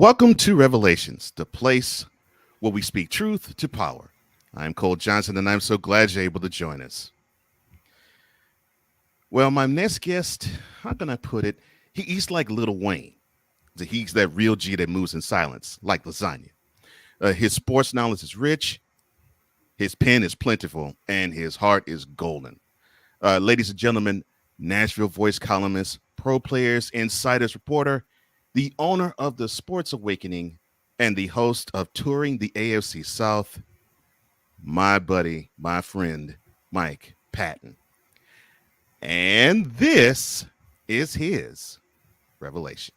Welcome to Revelations, the place where we speak truth to power. I'm Cole Johnson, and I'm so glad you're able to join us. Well, my next guest, how can I put it? He's like Little Wayne. He's that real G that moves in silence, like lasagna. His sports knowledge is rich, his pen is plentiful, and his heart is golden. Ladies and gentlemen, Nashville voice columnist, pro players, insiders reporter, the owner of the Sports Awakening, and the host of Touring the AFC South, my buddy, my friend, Mike Patton. And this is his revelation.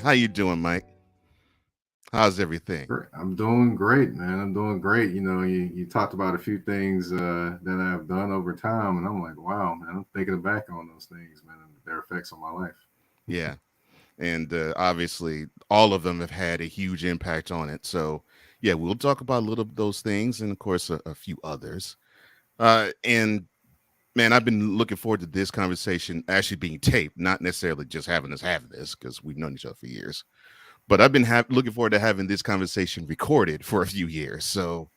How you doing, Mike? How's everything? I'm doing great, man. I'm doing great. You talked about a few things that I've done over time, and I'm like, wow, man, I'm thinking back on those things, man, and their effects on my life. Yeah. And obviously, all of them have had a huge impact on it. So, yeah, we'll talk about a little of those things and, of course, a few others. And, man, I've been looking forward to this conversation actually being taped, not necessarily just having us have this because we've known each other for years. But I've been looking forward to having this conversation recorded for a few years. So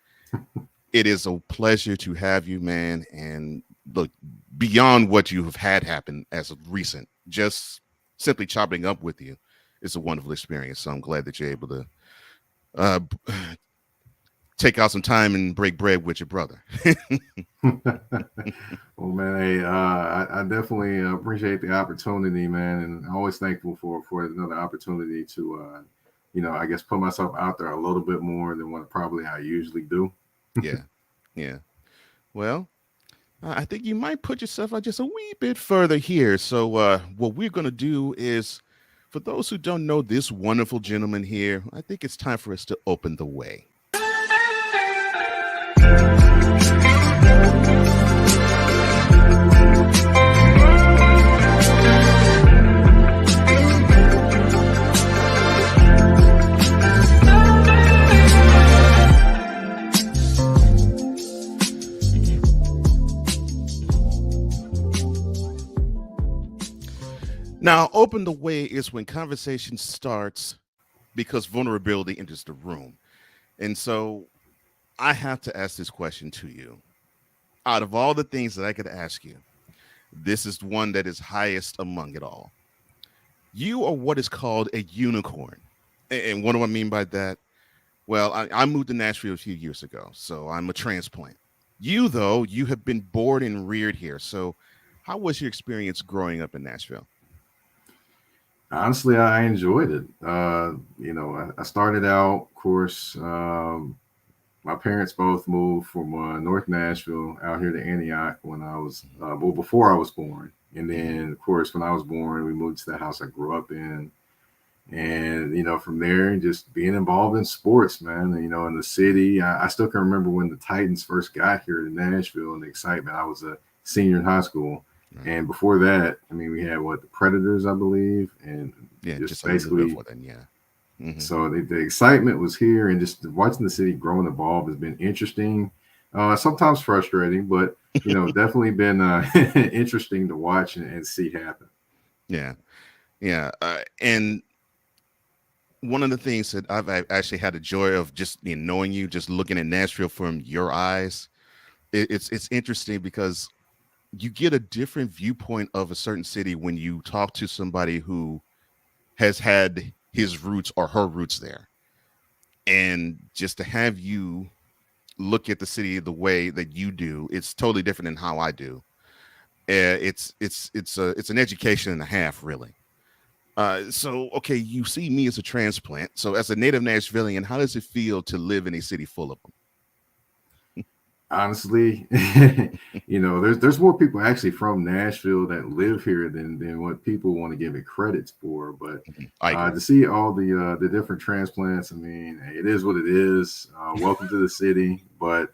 it is a pleasure to have you, man. And look, beyond what you have had happen as of recent, just simply chopping up with you is a wonderful experience. So I'm glad that you're able to take out some time and break bread with your brother. Well, man, hey, I definitely appreciate the opportunity, man, and I'm always thankful for another opportunity to, I guess put myself out there a little bit more than what probably I usually do. Yeah. Well, I think you might put yourself out just a wee bit further here. So what we're going to do is, for those who don't know this wonderful gentleman here, I think it's time for us to open the way. Now, open the way is when conversation starts because vulnerability enters the room. And so I have to ask this question to you. Out of all the things that I could ask you, this is one that is highest among it all. You are what is called a unicorn. And what do I mean by that? Well, I moved to Nashville a few years ago, so I'm a transplant. You, though, you have been born and reared here. So how was your experience growing up in Nashville? Honestly, I enjoyed it. I started out, of course. My parents both moved from North Nashville out here to Antioch when I was, before I was born. And then, of course, when I was born, we moved to the house I grew up in. And, from there, just being involved in sports, man, in the city. I still can remember when the Titans first got here to Nashville and the excitement. I was a senior in high school. Right. And before that, we had the Predators, I believe. And just basically, then, yeah. Mm-hmm. So the excitement was here, and just watching the city grow and evolve has been interesting. Sometimes frustrating, but definitely been interesting to watch and see happen. Yeah. And one of the things that I've actually had the joy of just knowing you, just looking at Nashville from your eyes, it's interesting because you get a different viewpoint of a certain city when you talk to somebody who has had his roots or her roots there. And just to have you look at the city the way that you do, it's totally different than how I do. It's an education and a half, really. So, okay, you see me as a transplant. So as a native Nashvilleian, how does it feel to live in a city full of them? Honestly, there's more people actually from Nashville that live here than what people want to give it credit for. But to see all the different transplants, it is what it is. Welcome to the city. But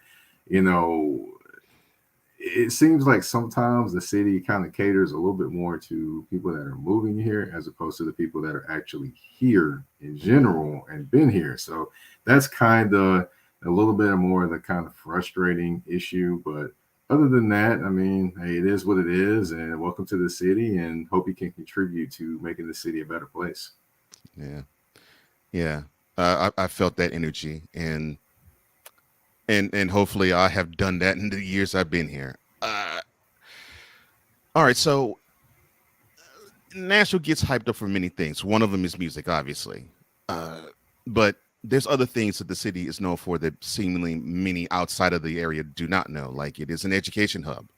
it seems like sometimes the city kind of caters a little bit more to people that are moving here as opposed to the people that are actually here in Mm, general and been here. So that's kind of a little bit more of the kind of frustrating issue. But other than that, I mean, hey, it is what it is, and welcome to the city, and hope you can contribute to making the city a better place. yeah, yeah. I felt that energy, and hopefully I have done that in the years I've been here. All right, so Nashville gets hyped up for many things. One of them is music, obviously, uh, but there's other things that the city is known for that seemingly many outside of the area do not know. Like it is an education hub,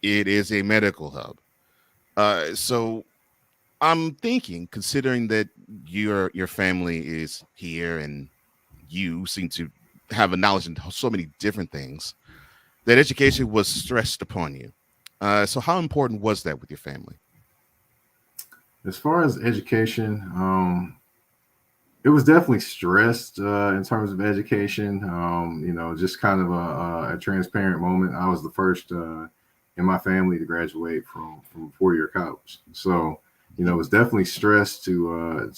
it is a medical hub. So I'm thinking, considering that your family is here and you seem to have a knowledge in so many different things, that education was stressed upon you. So how important was that with your family? As far as education, it was definitely stressed in terms of education. Just kind of a transparent moment. I was the first in my family to graduate from 4 year college, so it was definitely stressed to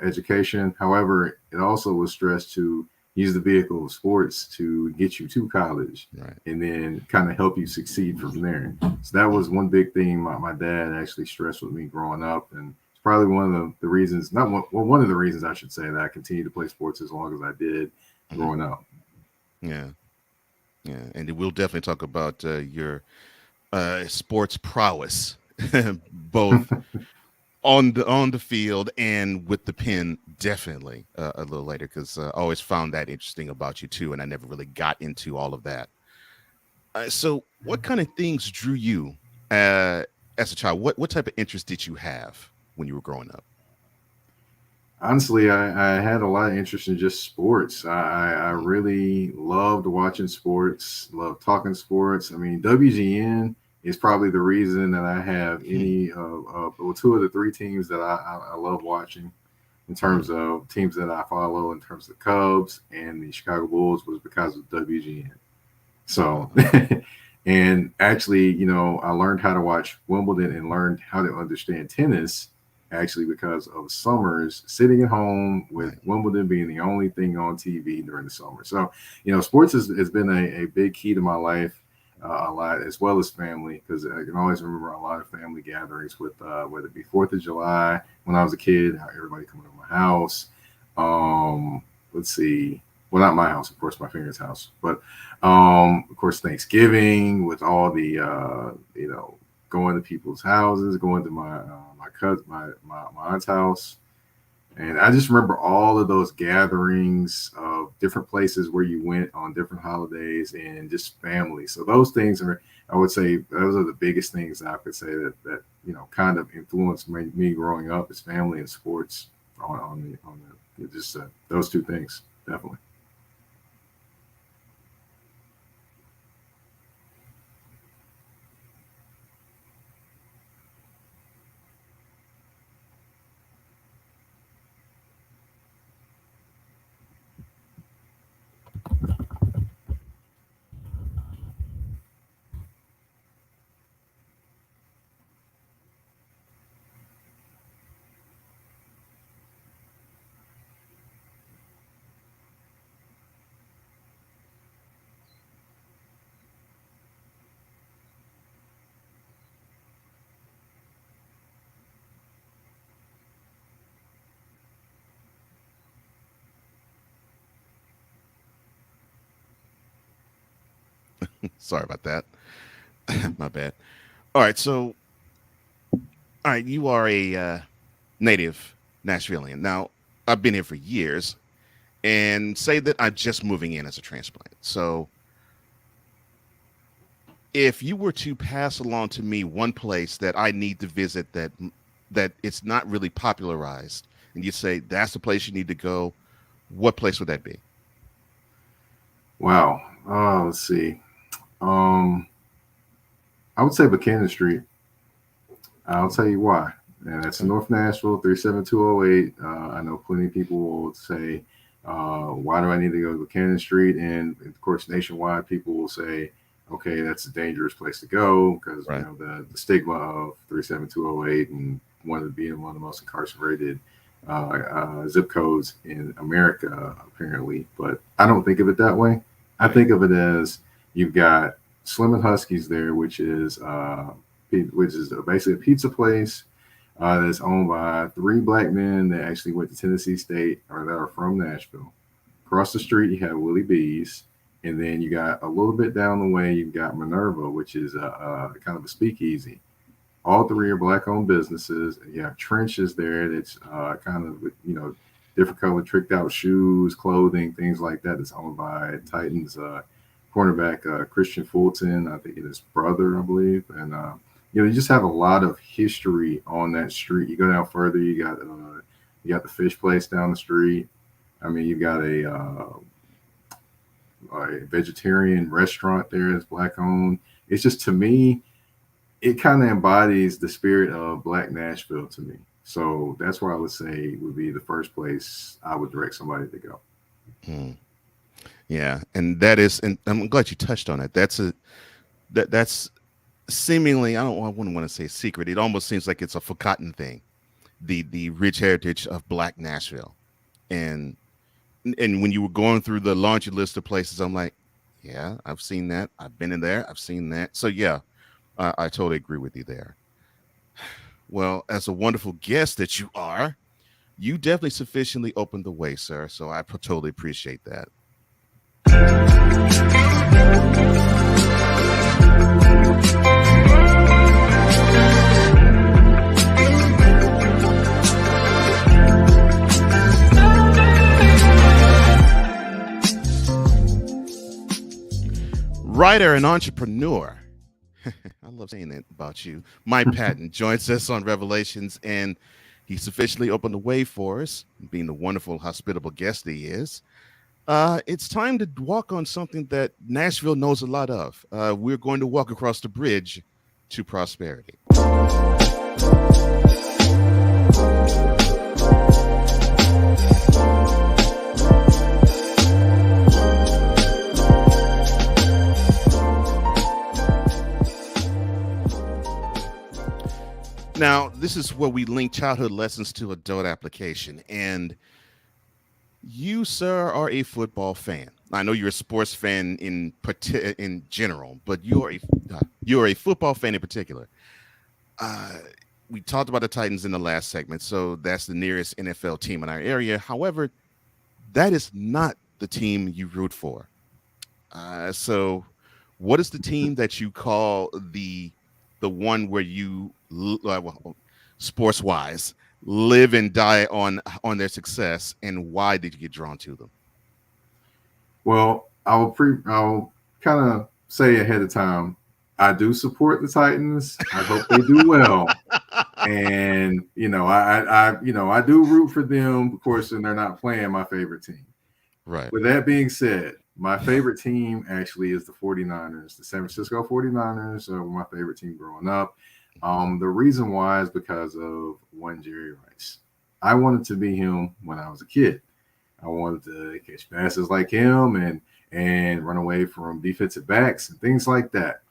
education. However, it also was stressed to use the vehicle of sports to get you to college Right. and then kind of help you succeed from there. So that was one big thing my dad actually stressed with me growing up, and it's probably one of the reasons, not one, well, one of the reasons I should say that I continued to play sports as long as I did Mm-hmm. growing up. Yeah, yeah, and we'll definitely talk about your sports prowess, both on the field and with the pen. Definitely a little later, because I always found that interesting about you too, and I never really got into all of that. So, what kind of things drew you uh, as a child? What type of interest did you have when you were growing up? Honestly, I had a lot of interest in just sports. I Mm, really loved watching sports, loved talking sports. I mean, WGN is probably the reason that I have any of well, two of the three teams that I love watching in mm, terms of teams that I follow, in terms of the Cubs and the Chicago Bulls, was because of WGN. So, uh, and actually, I learned how to watch Wimbledon and learned how to understand tennis actually because of summers sitting at home with right. Wimbledon being the only thing on TV during the summer. So, sports has been a big key to my life. A lot, as well as family, because I can always remember a lot of family gatherings with whether it be Fourth of July when I was a kid, how everybody coming to my house. Um, let's see, well, not my house, of course, my parents' house, but of course, Thanksgiving with all the going to people's houses, going to my cousin, my aunt's house, and I just remember all of those gatherings of different places where you went on different holidays and just family. So those things are, I would say, those are the biggest things I could say that kind of influenced me growing up is family and sports on the just those two things definitely. Sorry about that. My bad. All right. So, all right, you are a native Nashvilleian. Now, I've been here for years, and say that I'm just moving in as a transplant. So, if you were to pass along to me one place that I need to visit that it's not really popularized, and you say that's the place you need to go, what place would that be? Wow. Let's see. Um, I would say Buchanan Street. I'll tell you why. And that's in Okay. North Nashville, 37208. I know plenty of people will say, why do I need to go to Buchanan Street? And of course, nationwide, people will say, okay, that's a dangerous place to go because Right. the stigma of 37208 and one of being one of the most incarcerated zip codes in America, apparently. But I don't think of it that way. I Right. think of it as you've got Slim and Huskies there, which is basically a pizza place that's owned by three black men that actually went to Tennessee State or that are from Nashville. Across the street, you have Willie B's, and then you got a little bit down the way, you've got Minerva, which is a kind of a speakeasy. All three are black-owned businesses. You have Trenches there. That's kind of different colored, tricked-out shoes, clothing, things like that. That's owned by Titans cornerback Christian Fulton. I think it is brother, I believe, and you just have a lot of history on that street. You go down further, you got the fish place down the street. I mean, you got a vegetarian restaurant there that's black owned. It's just to me, it kind of embodies the spirit of Black Nashville to me. So that's where I would say would be the first place I would direct somebody to go. Hmm. Yeah, and that is, and I'm glad you touched on it. That's seemingly, I wouldn't want to say secret. It almost seems like it's a forgotten thing. The rich heritage of Black Nashville, and when you were going through the laundry list of places, I'm like, yeah, I've seen that. I've been in there. I've seen that. So yeah, I totally agree with you there. Well, as a wonderful guest that you are, you definitely sufficiently opened the way, sir. So I totally appreciate that. Writer and entrepreneur. I love saying that about you. Mike Patton joins us on Revelations, and he sufficiently opened the way for us, being the wonderful, hospitable guest he is. It's time to walk on something that Nashville knows a lot of. We're going to walk across the bridge to prosperity. Now, this is where we link childhood lessons to adult application. And you, sir, are a football fan. I know you're a sports fan in general, but you're a football fan in particular. Uh, we talked about the Titans in the last segment, so that's the nearest NFL team in our area. However, that is not the team you root for. So, what is the team that you call the one where you, well, sports wise, live and die on their success, and why did you get drawn to them? Well, I'll kind of say ahead of time, I do support the Titans. I hope they do well. And I do root for them, of course, and they're not playing my favorite team. Right. With that being said, my favorite team actually is the 49ers. The San Francisco 49ers are my favorite team growing up. The reason why is because of one Jerry Rice. I wanted to be him when I was a kid. I wanted to catch passes like him and run away from defensive backs and things like that.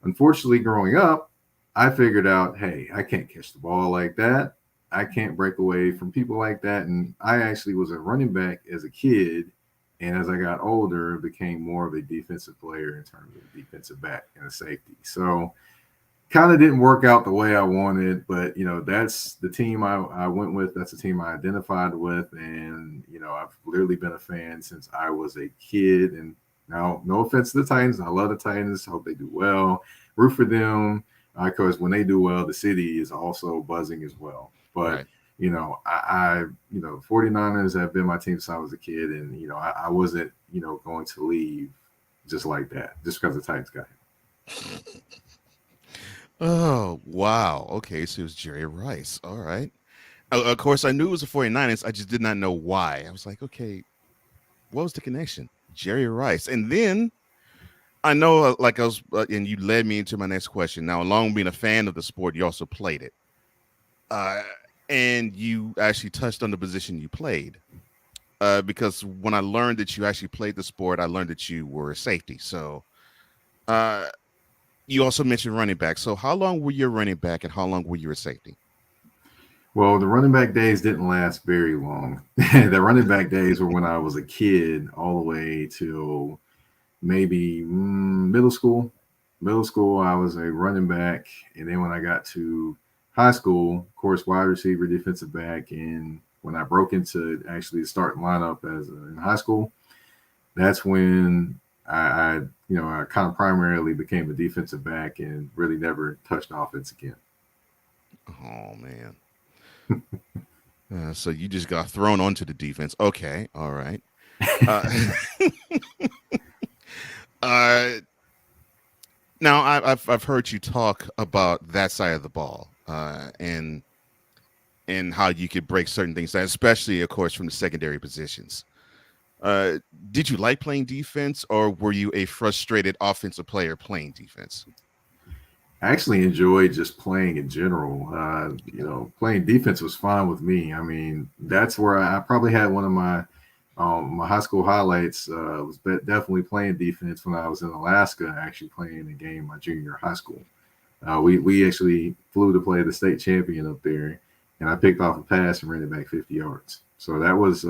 Unfortunately, growing up, I figured out, hey, I can't catch the ball like that. I can't break away from people like that. And I actually was a running back as a kid. And as I got older, became more of a defensive player in terms of defensive back and a safety. So kind of didn't work out the way I wanted, but that's the team I went with. That's the team I identified with, and I've literally been a fan since I was a kid. And now, no offense to the Titans, I love the Titans. Hope they do well. Root for them because when they do well, the city is also buzzing as well. But Right. 49ers have been my team since I was a kid, and I wasn't going to leave just like that just because the Titans got him. Oh, wow. Okay, so it was Jerry Rice. All right. Of course, I knew it was the 49ers. I just did not know why. I was like, okay, what was the connection? Jerry Rice. And then I know, and you led me into my next question. Now, along with being a fan of the sport, you also played it. Uh, and you actually touched on the position you played. Because when I learned that you actually played the sport, I learned that you were a safety. So Uh, you also mentioned running back. So how long were you a running back, and how long were you a safety? Well, the running back days didn't last very long. The running back days were when I was a kid, all the way till maybe middle school. Middle school, I was a running back, and then when I got to high school, of course, wide receiver, defensive back, and when I broke into actually the starting lineup in high school, that's when I I kind of primarily became a defensive back and really never touched offense again. Oh man. So you just got thrown onto the defense. Okay, all right. Uh, uh, now I've heard you talk about that side of the ball, and how you could break certain things down, especially of course from the secondary positions. Uh, did you like playing defense, or were you a frustrated offensive player playing defense? I actually enjoyed just playing in general. Yeah. Playing defense was fine with me. I mean, that's where I probably had one of my high school highlights. Was definitely playing defense when I was in Alaska, actually playing a game my junior year of high school. We actually flew to play the state champion up there, and I picked off a pass and ran it back 50 yards. So that was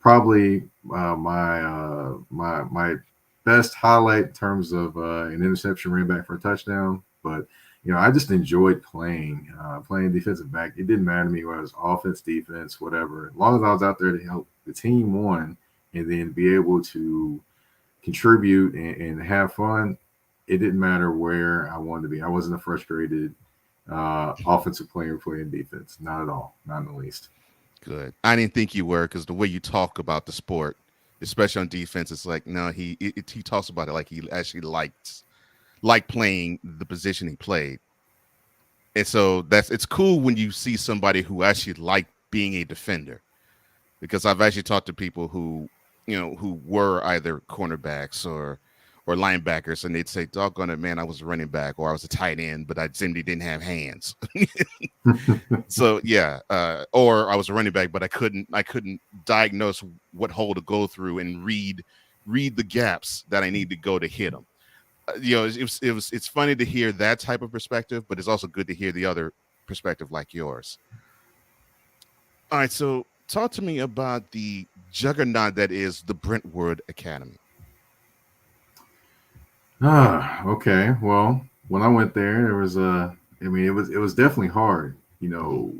probably my best highlight in terms of an interception ran back for a touchdown. But I just enjoyed playing defensive back. It didn't matter to me whether it was offense, defense, whatever. As long as I was out there to help the team win, and then be able to contribute and have fun, it didn't matter where I wanted to be. I wasn't a frustrated offensive player playing defense. Not at all. Not in the least. Good. I didn't think you were, because the way you talk about the sport, especially on defense, it's like no, he talks about it like he actually liked playing the position he played, and so it's cool when you see somebody who actually liked being a defender, because I've actually talked to people who were either cornerbacks or linebackers, and they'd say, "Doggone it, man, I was a running back or I was a tight end, but I simply didn't have hands." So yeah, or I was a running back, but I couldn't diagnose what hole to go through and read the gaps that I need to go to hit them. It's funny to hear that type of perspective, but it's also good to hear the other perspective like yours. All right, so talk to me about the juggernaut that is the Brentwood Academy. Okay. Well, when I went there, there was I mean, it was definitely hard. Hmm.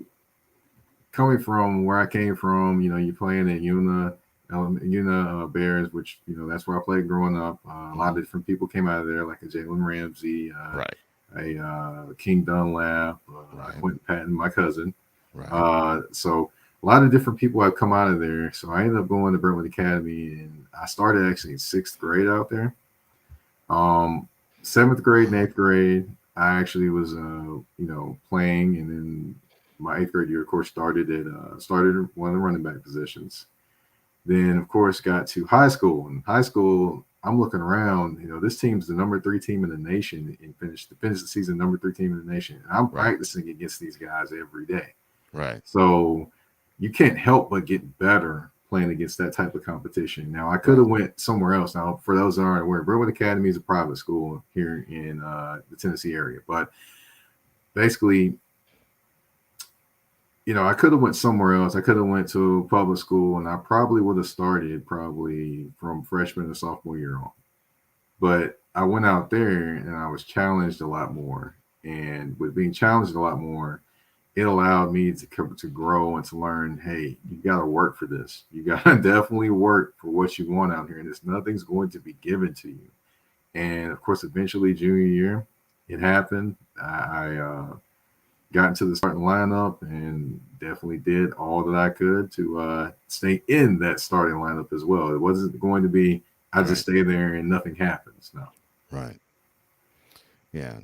Coming from where I came from, you playing at Una Bears, which that's where I played growing up. A lot Hmm. of different people came out of there, like a Jalen Ramsey, Right, a King Dunlap, right, Quentin Patton, my cousin. right. So a lot of different people have come out of there. So I ended up going to Brentwood Academy, and I started actually in sixth grade out there. Um, Seventh grade and eighth grade, I actually was playing, and then my eighth grade year, of course, started one of the running back positions. Then, of course, got to high school. In high school, I'm looking around. This team's the number three team in the nation, and finished the season number three team in the nation. And I'm Right, practicing against these guys every day. right, So you can't help but get better playing against that type of competition. Now I could right, have went somewhere else. Now for those that aren't aware, Brentwood Academy is a private school here in the Tennessee area. But basically, I could have went somewhere else. I could have went to public school, and I probably would have started probably from freshman to sophomore year on. But I went out there and I was challenged a lot more. And with being challenged a lot more, it allowed me to grow and to learn. Hey, you got to work for this. You got to definitely work for what you want out here, and it's nothing's going to be given to you. And of course, eventually, junior year, it happened. I got into the starting lineup and definitely did all that I could to stay in that starting lineup as well. It wasn't going to be I just right, stay there and nothing happens. No. right. Yeah,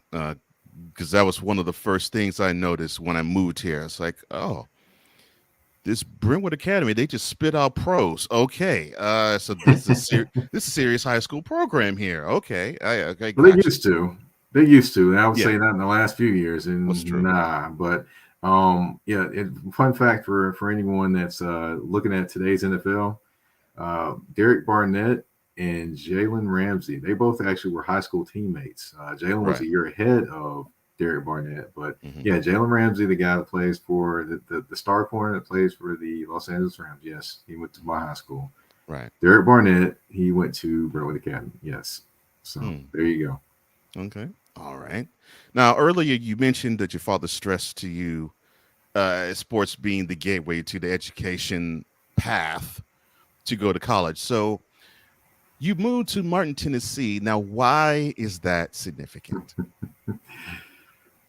because that was one of the first things I noticed when I moved here. It's like, oh, this Brentwood Academy, they just spit out pros. Okay, so this is a serious high school program here. Okay, okay, Well, they gotcha. used to. They used to. And I would Yeah, say that in the last few years, what's and true? nah. But yeah. Fun fact for anyone that's looking at today's NFL, Derek Barnett. and Jalen Ramsey. They both actually were high school teammates. Jalen was Right. a year ahead of Derek Barnett, but Hmm. yeah, Jalen Ramsey, the guy that plays for the star corner that plays for the Los Angeles Rams. Yes, he went to my high school. Right. Derek Barnett, he went to Brentwood Academy. Yes, so Hmm. there you go. Okay. All right. Now, earlier you mentioned that your father stressed to you sports being the gateway to the education path to go to college. So you moved to Martin, Tennessee. Now, why is that significant?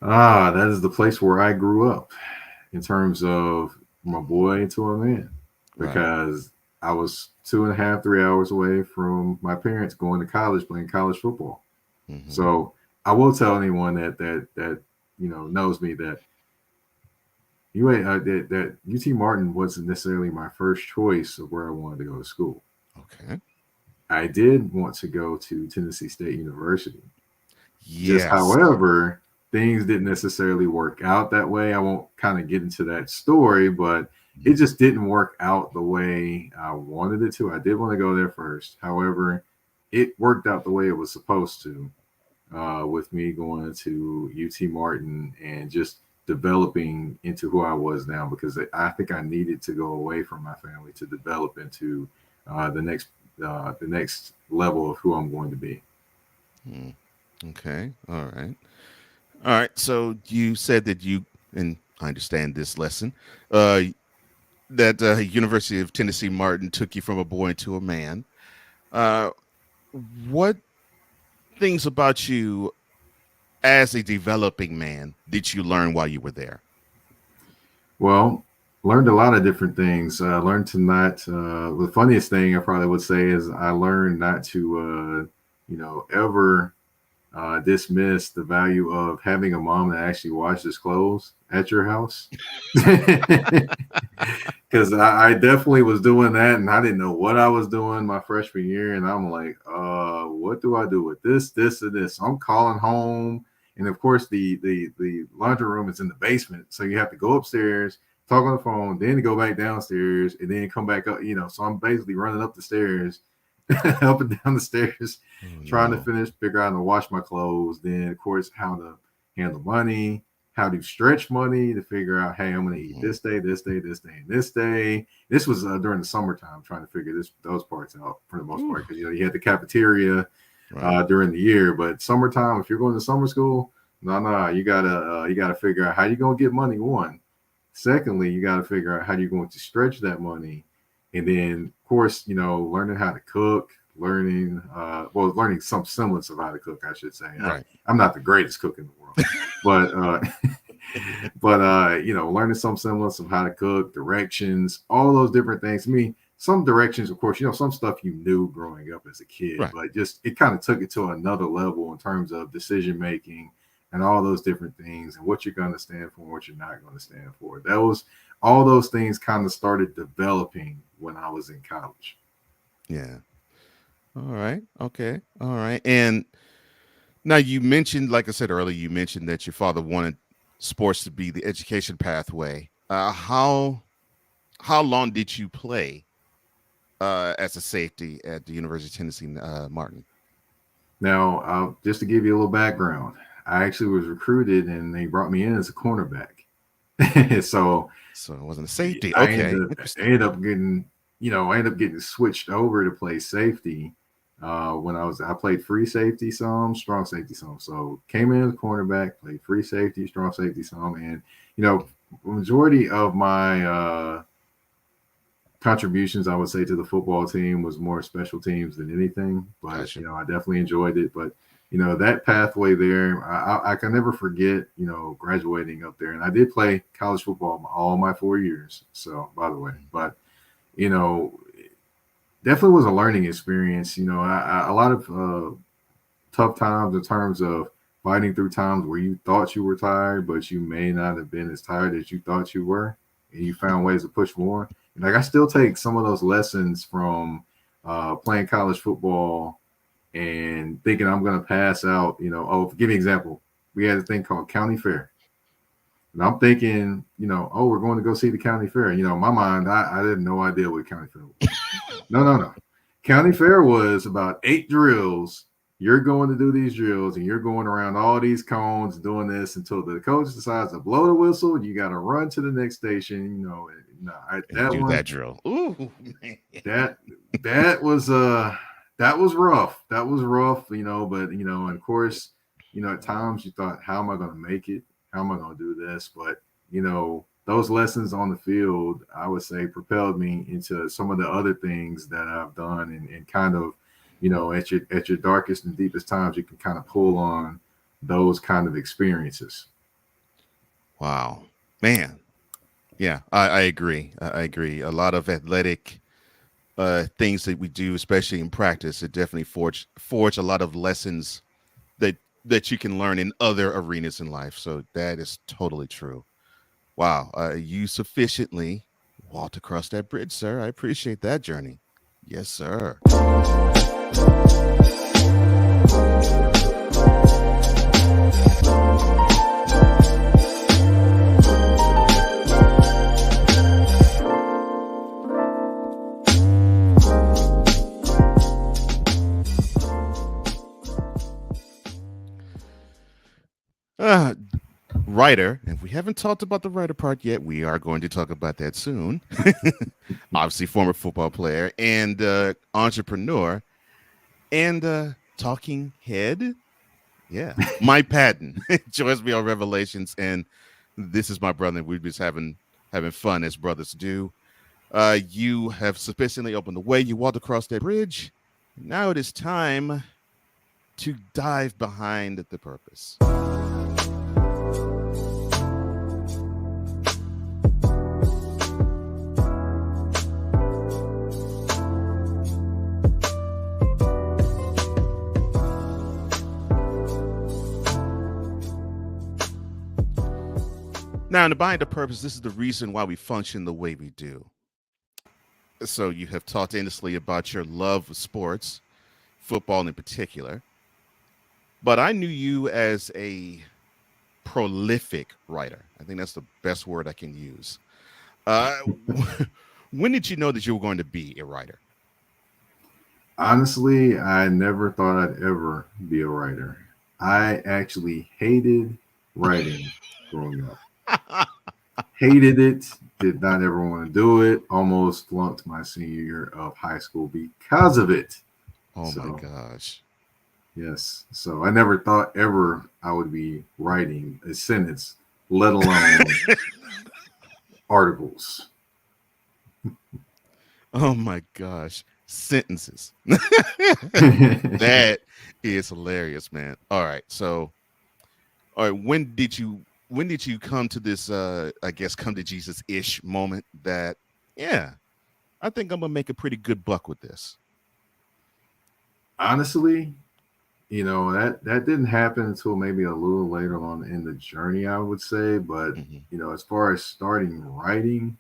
That is the place where I grew up in terms of from a boy to a man, Right. because I was 2.5, 3 hours away from my parents going to college playing college football. Hmm. So I will tell anyone that knows me that that UT Martin wasn't necessarily my first choice of where I wanted to go to school. Okay. I did want to go to Tennessee State University. Just Yes. however, things didn't necessarily work out that way. I won't kind of get into that story, but it Mhm. just didn't work out the way I wanted it to. I did want to go there first. However, it worked out the way it was supposed to, with me going to UT Martin and just developing into who I was now, because I think I needed to go away from my family to develop into uh, the next the next level of who I'm going to be. Hmm. Okay. All right. All right. So you said that you, and I understand this lesson, uh, that University of Tennessee Martin took you from a boy to a man. Uh, what things about you as a developing man did you learn while you were there? Well, learned a lot of different things. Learned to not. The funniest thing I probably would say is I learned not to, ever dismiss the value of having a mom that actually washes clothes at your house. Because I definitely was doing that, and I didn't know what I was doing my freshman year, and I'm like, what do I do with this, and this? So I'm calling home, and of course the laundry room is in the basement, so you have to go upstairs, talk on the phone, then go back downstairs, and then come back up. So I'm basically running up the stairs, up and down the stairs, Oh trying to no. figure out how to wash my clothes. Then of course how to handle money, how to stretch money to figure out, hey, I'm going to eat Mhm. this day, this day, this day, and this day. This was during the summertime, trying to figure those parts out for the most Ooh, part, because you had the cafeteria right. during the year, but summertime, if you're going to summer school, no, you gotta figure out how you're gonna get money. One, secondly, you got to figure out how you're going to stretch that money, and then of course, learning how to cook, learning some semblance of how to cook, I should say. Right. I'm not the greatest cook in the world, but learning some semblance of how to cook, directions, all those different things. I mean, some directions, of course, some stuff you knew growing up as a kid, Right. but just it kind of took it to another level in terms of decision making and all those different things and what you're going to stand for and what you're not going to stand for. That was all those things kind of started developing when I was in college. Yeah. All right. Okay. All right. And now you mentioned, like I said earlier, you mentioned that your father wanted sports to be the education pathway. How long did you play as a safety at the University of Tennessee, Martin? Now, just to give you a little background, I actually was recruited and they brought me in as a cornerback. So So it wasn't a safety. I ended Okay. up Interesting. ended up getting I ended up getting switched over to play safety. When I played free safety some, strong safety some. So came in as a cornerback, played free safety, strong safety some, and you know majority of my contributions, I would say, to the football team was more special teams than anything. But Gotcha. I definitely enjoyed it. But that pathway there, I can never forget. Graduating up there, and I did play college football all my 4 years. So, by the way, but you know, definitely was a learning experience. A lot of tough times in terms of fighting through times where you thought you were tired, but you may not have been as tired as you thought you were, and you found ways to push more. And like I still take some of those lessons from playing college football and thinking I'm going to pass out. Give me an example. We had a thing called county fair. And I'm thinking, oh, we're going to go see the county fair. In my mind, I had no idea what county fair was. No, no, no. County fair was about 8 drills. You're going to do these drills and you're going around all these cones doing this until the coach decides to blow the whistle. You got to run to the next station. And That do one, that drill. Ooh, man. that that was that was rough. That was rough, but and of course, at times you thought, how am I going to make it? How am I going to do this? But those lessons on the field, I would say, propelled me into some of the other things that I've done, and kind of, at your darkest and deepest times, you can kind of pull on those kind of experiences. Wow, man. Yeah, I agree. I agree. A lot of athletic things that we do, especially in practice, it definitely forge a lot of lessons that you can learn in other arenas in life. So that is totally true. Wow, you sufficiently walked across that bridge, sir. I appreciate that journey. Yes, sir. Uh, writer, and we haven't talked about the writer part yet. We are going to talk about that soon. Obviously, former football player and entrepreneur and talking head. Yeah, my Patton joins me on Revelations, and this is my brother. We're just having fun as brothers do. You have sufficiently opened the way. You walked across that bridge. Now it is time to dive behind the purpose. Now, in the behind the purpose, this is the reason why we function the way we do. So, you have talked endlessly about your love of sports, football in particular, but I knew you as a prolific writer. I think that's the best word I can use. Uh, when did you know that you were going to be a writer? Honestly, I never thought I'd ever be a writer. I actually hated writing growing up. Hated it. Did not ever want to do it. Almost flunked my senior year of high school because of it. Oh my So, gosh. yes. So I never thought ever I would be writing a sentence, let alone articles. Oh my gosh. Sentences. That is hilarious, man. All right. So, all right, when did you come to this I guess come to Jesus-ish moment that yeah, I think I'm gonna make a pretty good buck with this. Honestly, that didn't happen until maybe a little later on in the journey, I would say. But Hmm. as far as starting writing,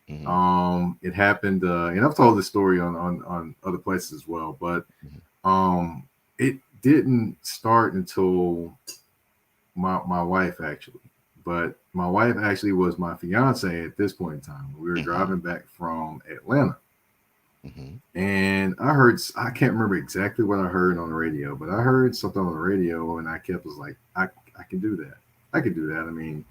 Hmm. it happened, and I've told this story on other places as well. But Hmm. um, it didn't start until my wife actually. But my wife actually was my fiance at this point in time. We were Hmm. driving back from Atlanta. Hmm. And I can't remember exactly what I heard on the radio, but I heard something on the radio and was like, I can do that. I can do that. I mean,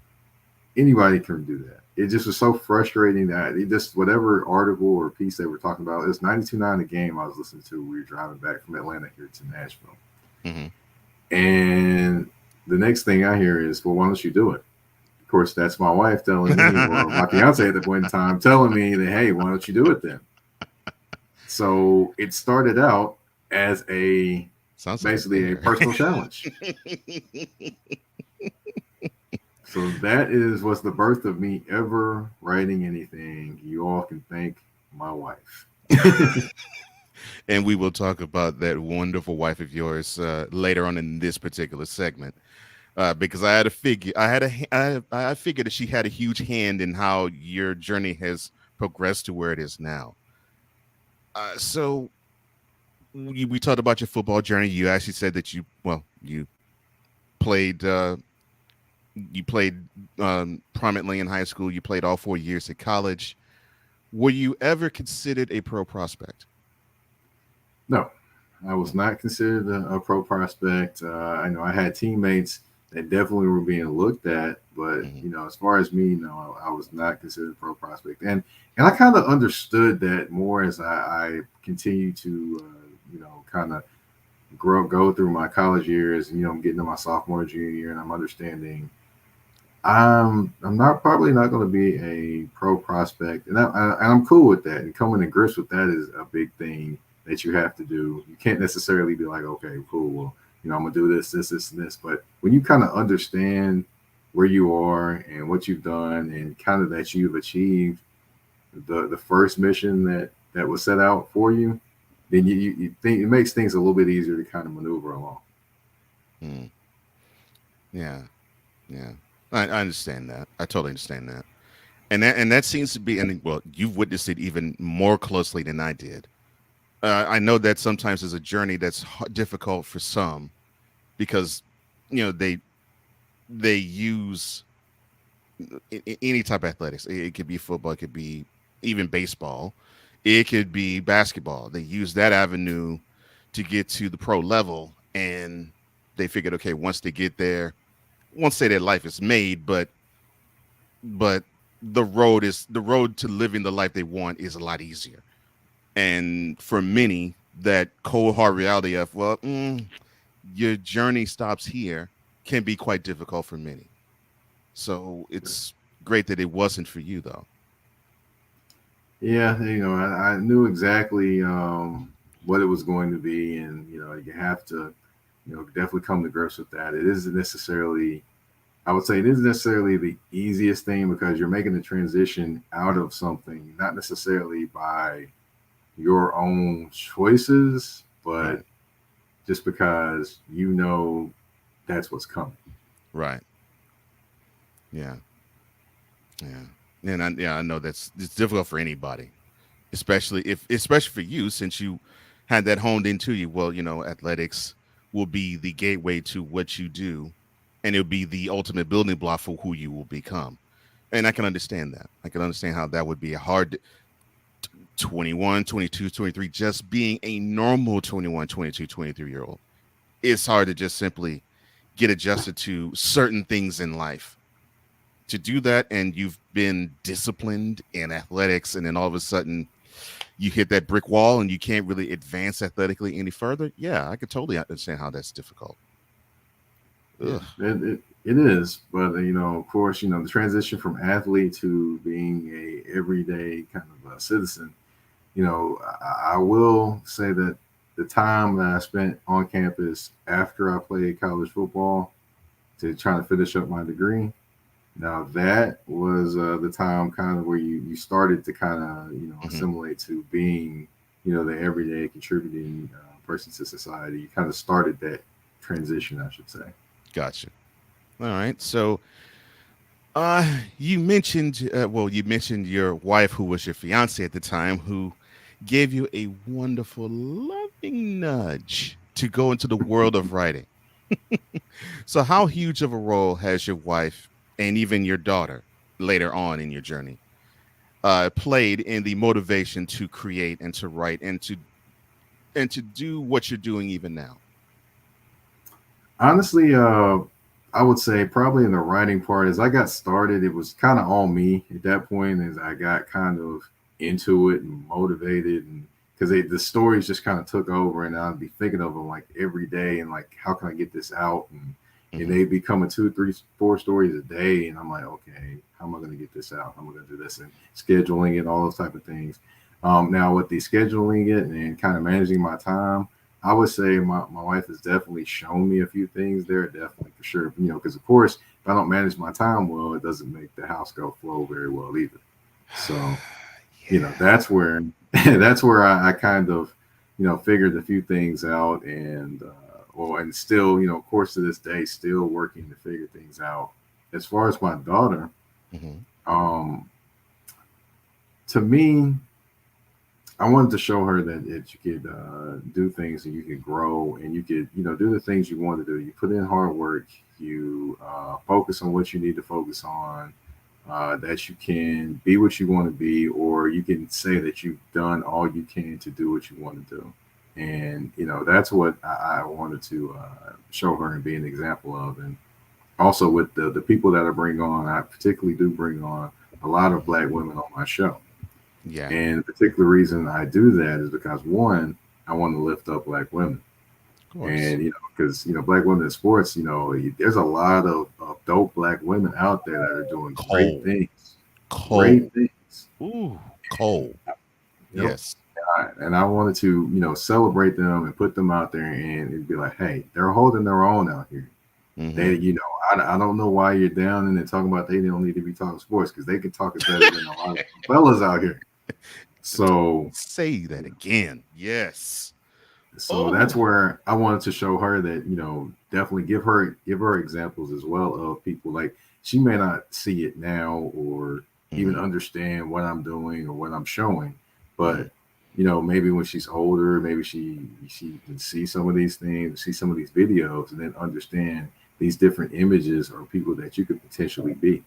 anybody can do that. It just was so frustrating that it just, whatever article or piece they were talking about, it was 92.9 the game I was listening to. We were driving back from Atlanta here to Nashville. Hmm. And the next thing I hear is, well, why don't you do it? Of course, that's my wife telling me, or my fiance at the point in time telling me that, hey, why don't you do it then? So it started out as Sounds like a basically a dare. personal challenge. So that was the birth of me ever writing anything. You all can thank my wife. And we will talk about that wonderful wife of yours later on in this particular segment. Because I had a figure, I had a, I figured that she had a huge hand in how your journey has progressed to where it is now. So we talked about your football journey. You actually said that played, uh, you played prominently in high school. You played all 4 years at college. Were you ever considered a pro prospect? No, I was Mm, not considered a pro prospect. I know I had teammates that definitely were being looked at, but mhm, as far as me, no, I was not considered a pro prospect, and I kind of understood that more as I continued to kind of go through my college years, and I'm getting to my sophomore junior year, and I'm understanding I'm not probably not going to be a pro prospect, and I'm cool with that. And coming to grips with that is a big thing that you have to do. You can't necessarily be like, okay, cool, well, I'm gonna do this, this, this, and this. But when you kind of understand where you are and what you've done, and kind of that you've achieved the first mission that was set out for you, then you think it makes things a little bit easier to kind of maneuver along. mm. Yeah, yeah. I understand that. I totally understand that. And that seems to be, and well, you've witnessed it even more closely than I did. I know that sometimes is a journey that's difficult for some because they use any type of athletics. It could be football, it could be even baseball, it could be basketball. They use that avenue to get to the pro level, and they figured, okay, once they get there, won't say their life is made, but the road to living the life they want is a lot easier. And for many, that cold hard reality of, well, your journey stops here can be quite difficult for many. So it's great that it wasn't for you, though. Yeah, I knew exactly what it was going to be, and you have to, definitely come to grips with that. It isn't necessarily, I would say, it isn't necessarily the easiest thing because you're making the transition out of something, not necessarily by your own choices, but Right, just because that's what's coming. right, yeah, yeah, and I know that's it's difficult for anybody, especially for you since you had that honed into you. Well, athletics will be the gateway to what you do, and it'll be the ultimate building block for who you will become. And I can understand that. I can understand how that would be a hard 21, 22, 23, just being a normal 21, 22, 23-year old. It's hard to just simply get adjusted to certain things in life. To do that, and you've been disciplined in athletics, and then all of a sudden you hit that brick wall and you can't really advance athletically any further. Yeah, I could totally understand how that's difficult. Yeah, Ugh. it is, but of course, the transition from athlete to being a everyday kind of a citizen. I will say that the time that I spent on campus after I played college football to try to finish up my degree, now that was the time kind of where you started to kind of Hmm. assimilate to being the everyday contributing person to society. You kind of started that transition, I should say. Gotcha. All right. So, you mentioned your wife, who was your fiance at the time, who gave you a wonderful, loving nudge to go into the world of writing. So, how huge of a role has your wife and even your daughter later on in your journey played in the motivation to create and to write and to do what you're doing even now? Honestly, I would say probably in the writing part, as I got started, it was kind of all me at that point. As I got kind of into it and motivated, and because the stories just kind of took over, and I'd be thinking of them like every day, and like how can I get this out, and Hmm. they be coming two, three, four stories a day, and I'm like, okay, how am I going to get this out? How am I going to do this, and scheduling it, all those type of things. Now with the scheduling it and kind of managing my time. I would say my wife has definitely shown me a few things there, definitely for sure. Because of course, if I don't manage my time well, it doesn't make the house go flow very well either. So, Yeah. that's where that's where I kind of, figured a few things out, and and still, of course, to this day, still working to figure things out. As far as my daughter, Hmm. um, to me, I wanted to show her that you could do things and you could grow and you could, do the things you want to do. You put in hard work, you focus on what you need to focus on, that you can be what you want to be, or you can say that you've done all you can to do what you want to do. And that's what I wanted to show her and be an example of. And also with the people that I bring on, I particularly do bring on a lot of black Mhm. women on my show. Yeah, And the particular reason I do that is because one, I want to lift up black women. of course. And because black women in sports, there's a lot of dope black women out there that are doing great Cold, things, great cold. things. Ooh, cold. Yep. Yes. And I wanted to, celebrate them and put them out there and it'd be like, hey, they're holding their own out here. Mm-hmm. They, I don't know why you're down and then talking about they don't need to be talking sports because they can talk it better than a lot of fellas out here. So, Say that again. Yes. so that's Oh. where I wanted to show her that, definitely give her examples as well of people like she may not see it now or even Mm-hmm. understand what I'm doing or what I'm showing, Mm-hmm. but maybe when she's older, maybe she can see some of these things, see some of these videos, and then understand these different images or people that you could potentially be,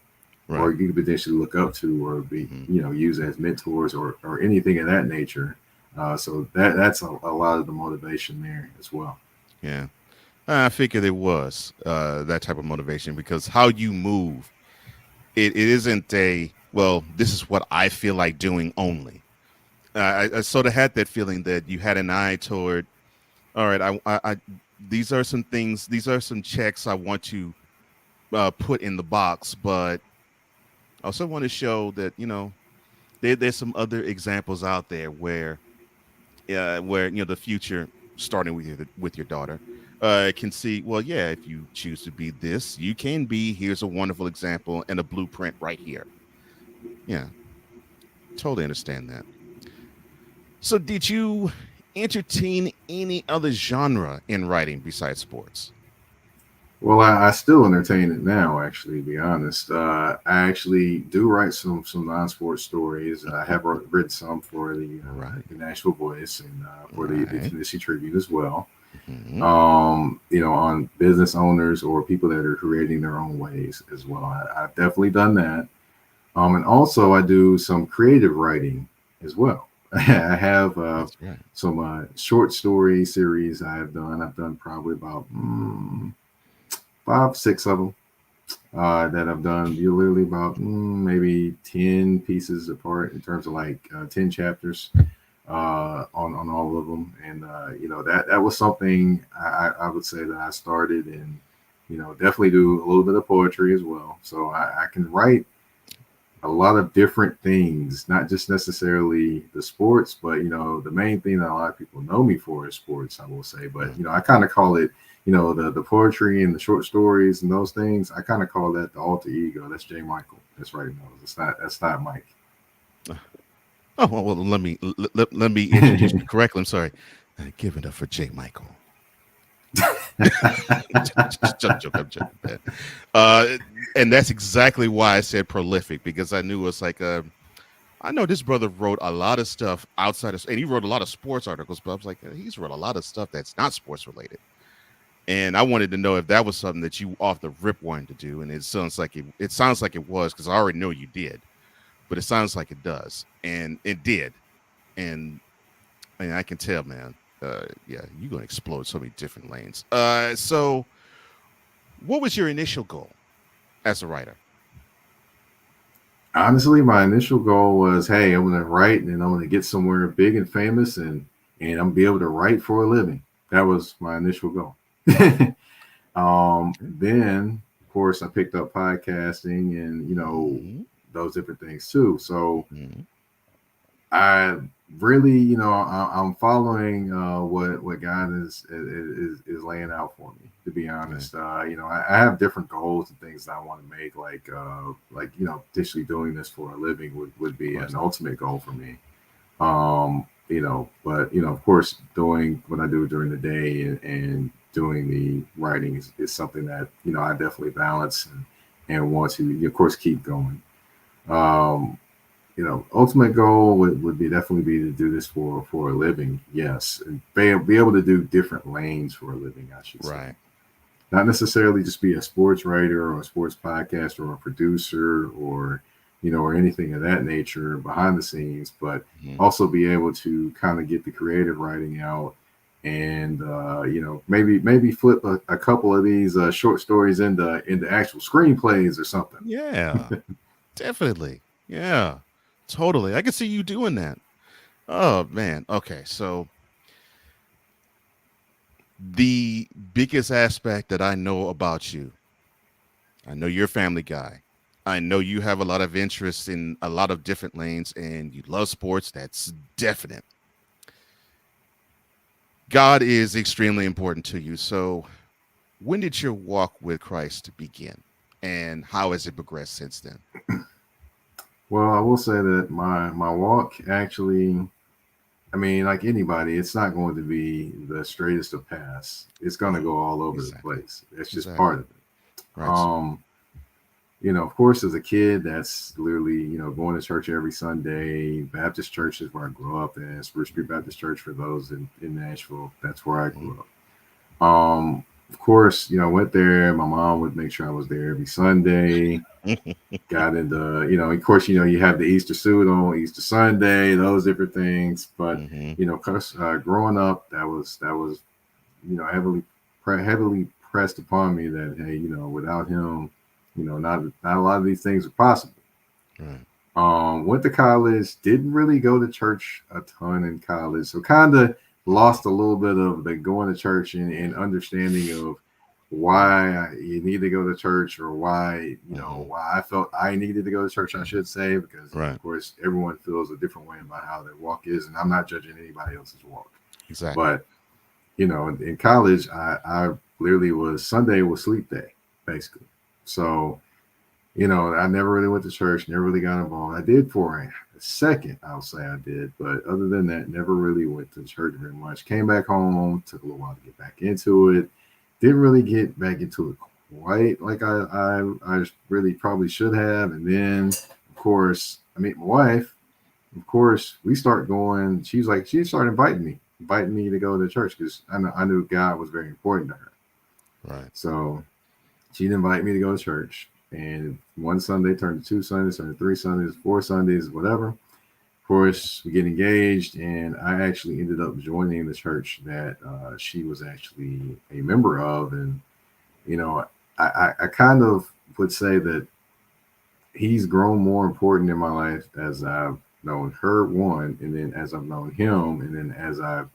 or Right. you could potentially look up to, or be, Mm-hmm. use as mentors or anything of that nature. So that's a lot of the motivation there as well. Yeah. I figured it was that type of motivation because how you move, it isn't a, well, this is what I feel like doing only. I sort of had that feeling that you had an eye toward, all right, these are some things, these are some checks I want to put in the box, but I also want to show that, there's some other examples out there where the future, starting with your daughter, can see, well, yeah, if you choose to be this, you can be. Here's a wonderful example and a blueprint right here. Yeah, totally understand that. So, did you entertain any other genre in writing besides sports? Well, I still entertain it now. Actually, to be honest, I actually do write some non-sports stories. I have written some for Right, the Nashville Voice and for the right. Tennessee Tribune as well. Hmm. On business owners or people that are creating their own ways as well. I've definitely done that. And also I do some creative writing as well. I have That's right. some short story series I have done. I've done probably about five, six of them that I've done. You literally about maybe 10 pieces apart in terms of like 10 chapters on all of them. And that was something I would say that I started and definitely do a little bit of poetry as well. So I can write a lot of different things, not just necessarily the sports, but the main thing that a lot of people know me for is sports, I will say. But Right. I kind of call it, the poetry and the short stories and those things. I kind of call that the alter ego. That's J. Michael. That's right. No, that's not Mike. Oh well, let me introduce you correctly. I'm sorry. Give it up for J. Michael. Just joke. I'm joking, man. Uh, and that's exactly why I said prolific because I knew it was like I know this brother wrote a lot of stuff outside of, and he wrote a lot of sports articles, but I was like, he's wrote a lot of stuff that's not sports related. And I wanted to know if that was something that you off the rip wanted to do, and it sounds like it was because I already know you did, but it sounds like it does, and it did, and I can tell, man. Yeah, you're gonna explode so many different lanes. So what was your initial goal as a writer? Honestly, my initial goal was, hey, I'm gonna write and I'm gonna get somewhere big and famous and I'm gonna be able to write for a living. That was my initial goal. Then of course I picked up podcasting and Mm-hmm. those different things too. So Mm-hmm. I really, I'm following what God is laying out for me. To be Yeah. honest, I have different goals and things that I want to make. Like potentially doing this for a living would Of be an course. ultimate goal for me. But of course, doing what I do during the day and doing the writing is something that I definitely balance and want to, of course, keep going. Um, ultimate goal would be definitely be to do this for a living. Yes, and be able to do different lanes for a living. I should say, Right. not necessarily just be a sports writer or a sports podcaster or a producer or anything of that nature behind the scenes, but Mm-hmm. also be able to kind of get the creative writing out and maybe flip a couple of these short stories into actual screenplays or something. Yeah, definitely. Yeah, totally. I can see you doing that. Oh man. Okay, so the biggest aspect that I know about you, I know you're a family guy. I know you have a lot of interest in a lot of different lanes and you love sports. That's definite. God is extremely important to you. So, when did your walk with Christ begin? And how has it progressed since then? Well, I will say that my walk actually, I mean, like anybody, it's not going to be the straightest of paths. It's going to Mhm. go all over the Exactly. place. That's just part Exactly. of it. Right, sir. Of course, as a kid, that's literally, going to church every Sunday. Baptist church is where I grew up in. Spruce Street Baptist Church for those in Nashville. That's where I Mhm. grew up. Of course, went there. My mom would make sure I was there every Sunday. Got into, of course, you have the Easter suit on Easter Sunday, those different things. But, Mhm. 'cause, growing up, that was, heavily pressed upon me that, hey, without him, not a lot of these things are possible. Right. Went to college, didn't really go to church a ton in college, so kind of lost a little bit of the going to church and understanding of why you need to go to church, or why Mhm. why I felt I needed to go to church, I should say, because Right. of course everyone feels a different way about how their walk is, and I'm not judging anybody else's walk. Exactly. But in college, I literally was Sunday was sleep day, basically. So I never really went to church, never really got involved. I did for a second, I'll say I did, but other than that, never really went to church very much. Came back home, took a little while to get back into it. Didn't really get back into it quite like I really probably should have. And then, of course, I meet my wife. Of course, we start going. She started inviting me to go to church because I knew God was very important to her. Right. So she'd invite me to go to church. And one Sunday turned to 2 Sundays, turned to 3 Sundays, 4 Sundays, whatever. Of course, we get engaged, and I actually ended up joining the church that she was actually a member of. And, you know, I kind of would say that he's grown more important in my life as I've known her, one, and then as I've known him, and then as I've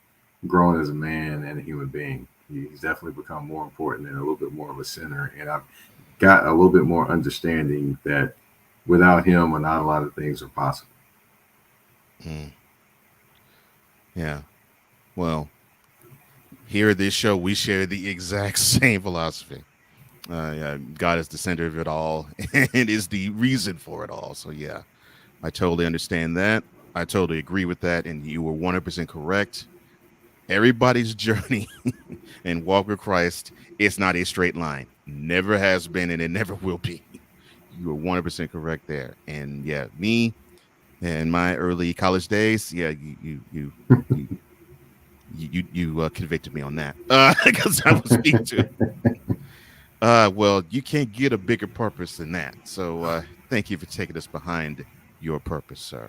grown as a man and a human being. He's definitely become more important and a little bit more of a center. And I've got a little bit more understanding that without him, not a lot of things are possible. Mm. Yeah. Well, here at this show, we share the exact same philosophy. Yeah, God is the center of it all and is the reason for it all. So, yeah, I totally understand that. I totally agree with that. And you were 100% correct. Everybody's journey and walk with Christ is not a straight line. Never has been, and it never will be. You were 100% correct there. And yeah, me in my early college days, yeah, you, you convicted me on that because I was being too. Well, you can't get a bigger purpose than that. So thank you for taking us behind your purpose, sir.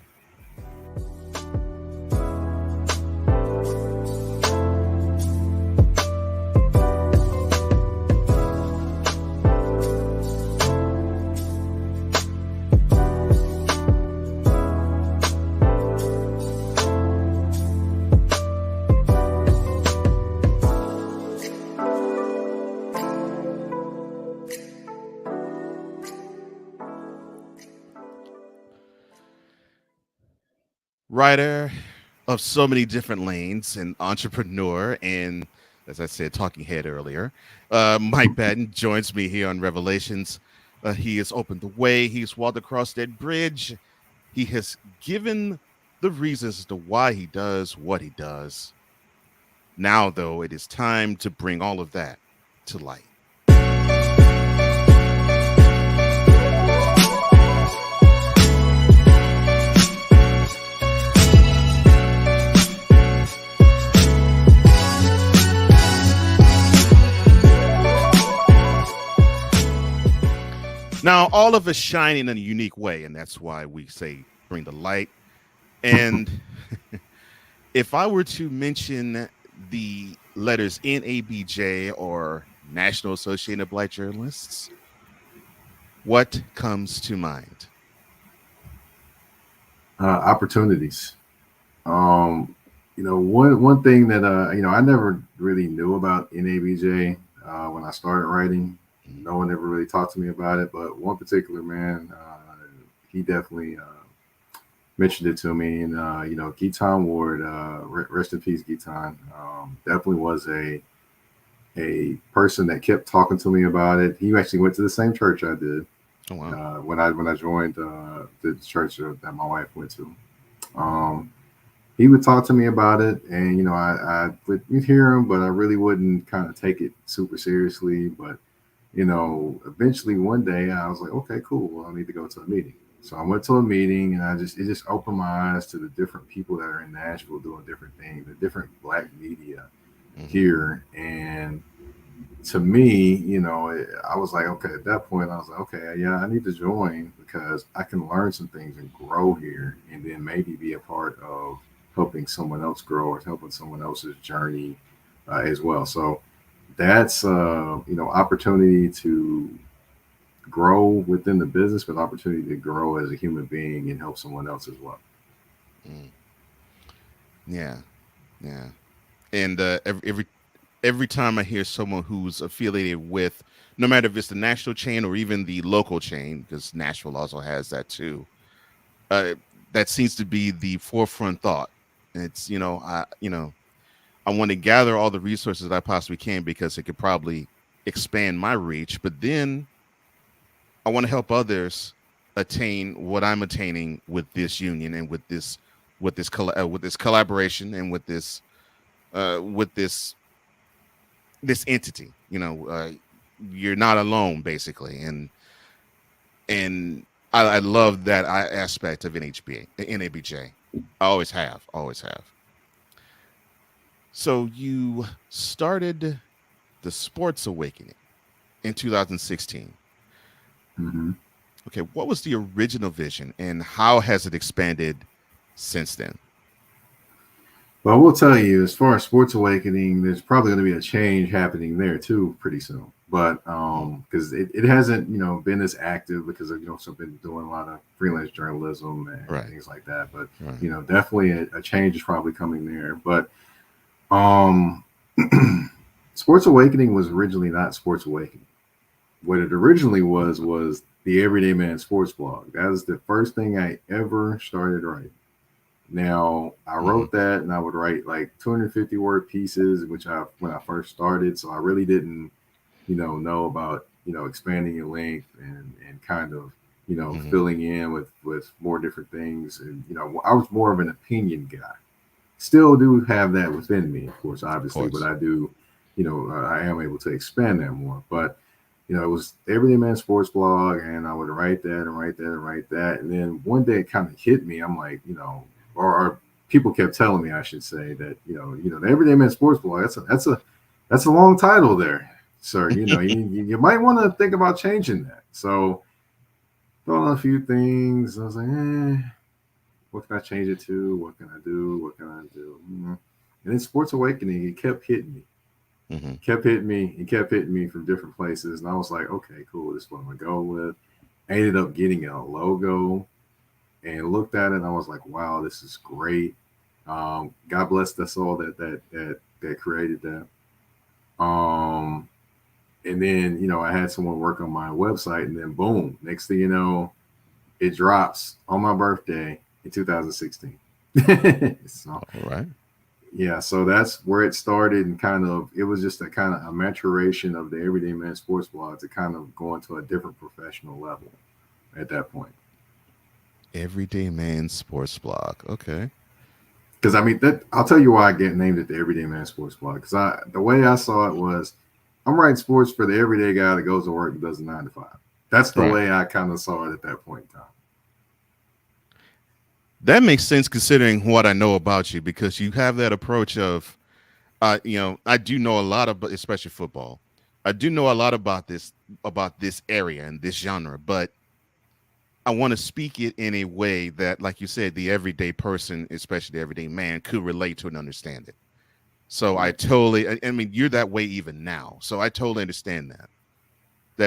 Writer of so many different lanes, and entrepreneur, and as I said, talking head earlier, Mike Patton joins me here on Revelations. He has opened the way. He's walked across that bridge. He has given the reasons as to why he does what he does. Now, though, it is time to bring all of that to light. Now, all of us shine in a unique way, and that's why we say bring the light. And if I were to mention the letters NABJ or National Association of Black Journalists, what comes to mind? Opportunities. Um, one thing that I never really knew about NABJ when I started writing. Mhm. No one ever really talked to me about it, but one particular man, he definitely mentioned it to me. And Gitan Ward, rest in peace, Gitan, definitely was a person that kept talking to me about it. He actually went to the same church I did Oh wow. when I joined the church that my wife went to. Um, he would talk to me about it, and I would hear him, but I really wouldn't kind of take it super seriously. But eventually one day I was like, okay, cool. Well, I need to go to a meeting. So I went to a meeting, and it just opened my eyes to the different people that are in Nashville doing different things, the different black media Hmm. here, and to me, I was like, okay, at that point, I was like, okay, yeah, I need to join because I can learn some things and grow here, and then maybe be a part of helping someone else grow or helping someone else's journey as well. So that's opportunity to grow within the business, but opportunity to grow as a human being and help someone else as well. Mm. Yeah, yeah. And every time I hear someone who's affiliated with, no matter if it's the national chain or even the local chain, because Nashville also has that too, uh, that seems to be the forefront thought. It's I want to gather all the resources that I possibly can because it could probably expand my reach, but then I want to help others attain what I'm attaining with this union and with this collaboration and with this entity. You're not alone basically, and I love that aspect of NABJ. I always have. So you started the Sports Awakening in 2016. Hmm. Okay, what was the original vision and how has it expanded since then? But I will tell you, as far as Sports Awakening, there's probably going to be a change happening there too pretty soon. But Mhm. because it hasn't been as active because I've also been doing a lot of freelance journalism and Right, things like that. But right. definitely a change is probably coming there. But um, Sports Awakening was originally not Sports Awakening. What it originally was the Everyday Man Sports Blog. That was the first thing I ever started writing. Now I Hmm. wrote that, and I would write like 250 word pieces, which I when I first started. So I really didn't, know about expanding your length and kind of Hmm. filling in with more different things. And I was more of an opinion guy. Still do have that within me, of course, Of obviously, but course. I do, I am able to expand that more. But it was Everyday Man Sports Blog, and I would write that and write that and write that. And then one day it kind of hit me. I'm like, or people kept telling me, I should say, that the Everyday Man Sports Blog. That's a long title there, sir. You might want to think about changing that. So thought on a few things. I was like, what can I change it to? What can I do? What can I do? And then Sports Awakening, it kept hitting me, Hmm. kept hitting me, and kept hitting me from different places. And I was like, okay, cool. This is what I'm gonna go with. I ended up getting a logo and looked at it, and I was like, wow, this is great. God bless the soul that created that. Um, and then I had someone work on my website, and then boom, next thing you know, it drops on my birthday in 2016. So All right. yeah, so that's where it started, and kind of it was just a kind of a maturation of the Everyday Man Sports Blog to kind of go into a different professional level at that point. Everyday Man Sports Blog. Okay. Because I mean, that I'll tell you why I get named it the Everyday Man Sports Blog. Because the way I saw it was, I'm writing sports for the everyday guy that goes to work and does a 9 to 5. That's the Right. way I kind of saw it at that point in time. That makes sense considering what I know about you because you have that approach of, I do know a lot about, especially football. I do know a lot about this area and this genre, but I want to speak it in a way that, like you said, the everyday person, especially the everyday man, could relate to and understand it. So I Right. totally, I mean, you're that way even now. So I totally understand that.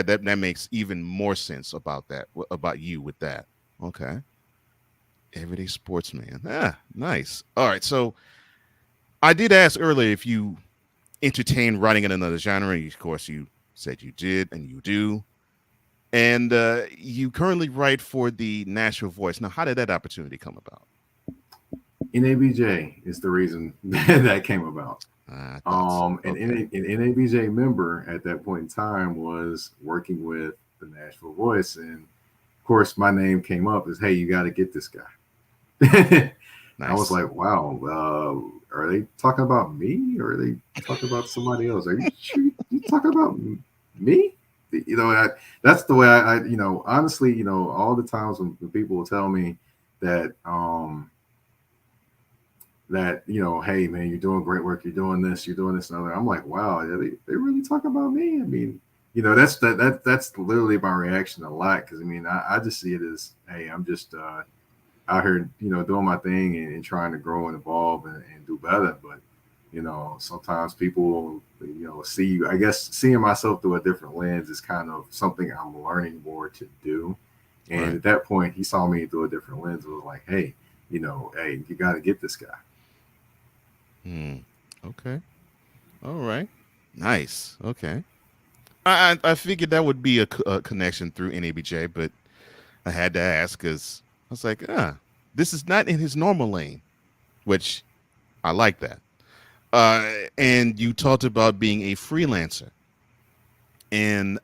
That makes even more sense about that, about you with that. Okay. Everyday sportsman. Ah, nice. All right. So I did ask earlier if you entertain writing in another genre. Of course, you said you did, and you do. And you currently write for the Nashville Voice. Now, how did that opportunity come about? NABJ is the reason that came about. I thought so. Okay. An NABJ member at that point in time was working with the Nashville Voice, and of course, my name came up as, "Hey, you got to get this guy." I was Nice. like, "Wow, are they talking about me, or are they talking about somebody else? Are you sure you talking about me?" You know, that's the way you know, honestly, you know, all the times when people will tell me that, you know, hey man, you're doing great work, you're doing this and other. I'm like, wow, yeah, they really talk about me. I mean, you know, that's literally my reaction a lot, because I mean, I just see it as, hey, I'm just out here, you know, doing my thing, and trying to grow and evolve, and do better. But you know, sometimes people, you know, see, I guess seeing myself through a different lens is kind of something I'm learning more to do. And Right. at that point, he saw me through a different lens. It was like, hey, you know, hey, you got to get this guy. Hmm. Okay. All right. Nice. Okay. I figured that would be a connection through NABJ, but I had to ask because I was like, this is not in his normal lane, which I like that. And you talked about being a freelancer, and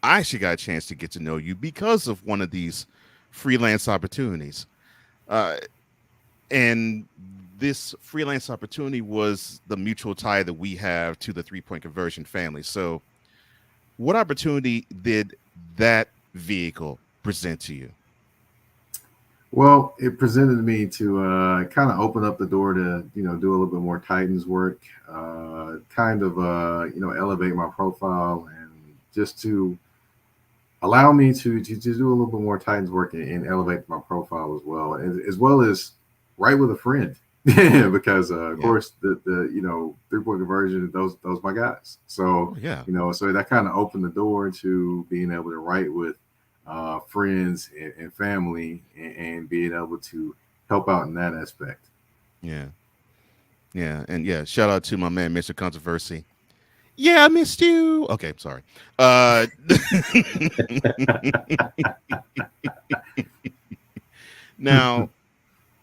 I actually got a chance to get to know you because of one of these freelance opportunities. Uh, and this freelance opportunity was the mutual tie that we have to the 3 Point Conversion family. So, what opportunity did that vehicle present to you? Well, it presented me to kind of open up the door to, you know, do a little bit more Titans work, kind of you know, elevate my profile, and just to allow me to do a little bit more Titans work, and elevate my profile as well as write with a friend. Because of Yeah. course the you know, 3 point conversion, those my guys. Oh So yeah. you know, so that kind of opened the door to being able to write with friends, and family, and being able to help out in that aspect. Yeah. Yeah. And yeah, shout out to my man, Mr. Controversy. Yeah, I missed you. Okay, sorry. Uh Now,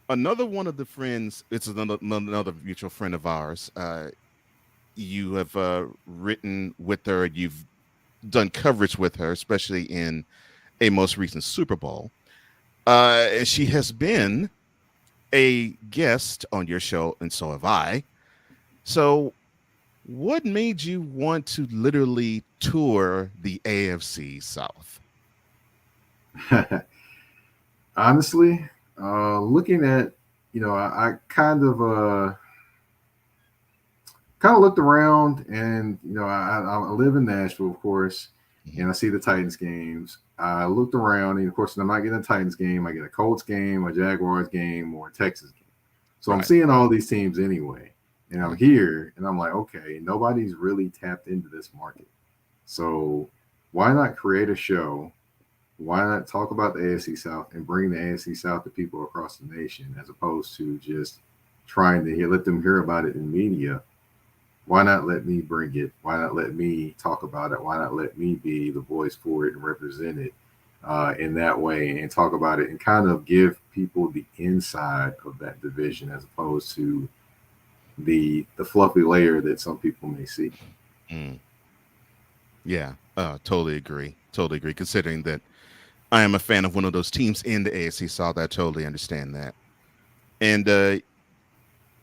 another one of the friends, it's another mutual friend of ours. You have written with her, you've done coverage with her, especially in a most recent Super Bowl. And she has been a guest on your show, and so have I. So, what made you want to literally tour the AFC South? Honestly, looking at, you know, I kind of looked around, and you know, I live in Nashville, of course, Mhm. and I see the Titans games. I looked around, and of course, I'm not getting a Titans game. I get a Colts game, a Jaguars game, or a Texas game. So I'm Right, seeing all these teams anyway, and I'm right. here, and I'm like, okay, nobody's really tapped into this market. So why not create a show? Why not talk about the AFC South and bring the AFC South to people across the nation, as opposed to just trying to let them hear about it in media? Why not let me bring it? Why not let me talk about it? Why not let me be the voice for it and represent it in that way, and talk about it, and kind of give people the inside of that division, as opposed to the fluffy layer that some people may see. Mm, yeah, totally agree. Totally agree. Considering that I am a fan of one of those teams in the AFC South, I totally understand that. And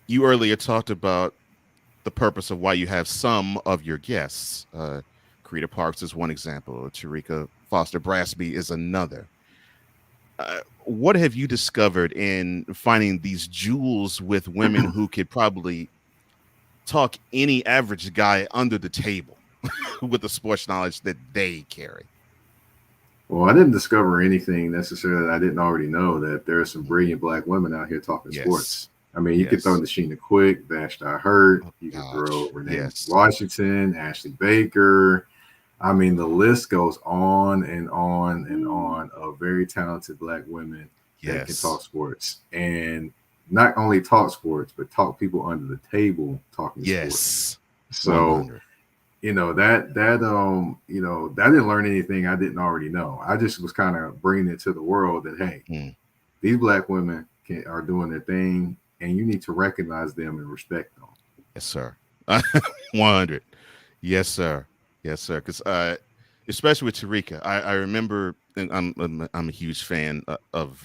you earlier talked about the purpose of why you have some of your guests. Karita Parks is one example. Tarika Foster Brasby is another. What have you discovered in finding these jewels with women who could probably talk any average guy under the table with the sports knowledge that they carry? Well, I didn't discover anything necessarily that I didn't already know, that there are some brilliant black women out here talking Yes. sports. I mean, you could throw Yes. Nashina Quick, Vashti Hurt. Oh You could throw gosh. Renee Yes. Washington, Ashley Baker. I mean, the list goes on and on and Ooh. on of very talented black women that can Yes. talk sports and not only talk sports, but talk people under the table talking sports. Yes. So 100. that didn't learn anything I didn't already know. I just was kind of bringing it to the world that hey, Mm. these black women are doing their thing, and you need to recognize them and respect them. Yes, sir. 100. Yes, sir. Yes, sir. Because especially with Tarika, I remember, and I'm a huge fan of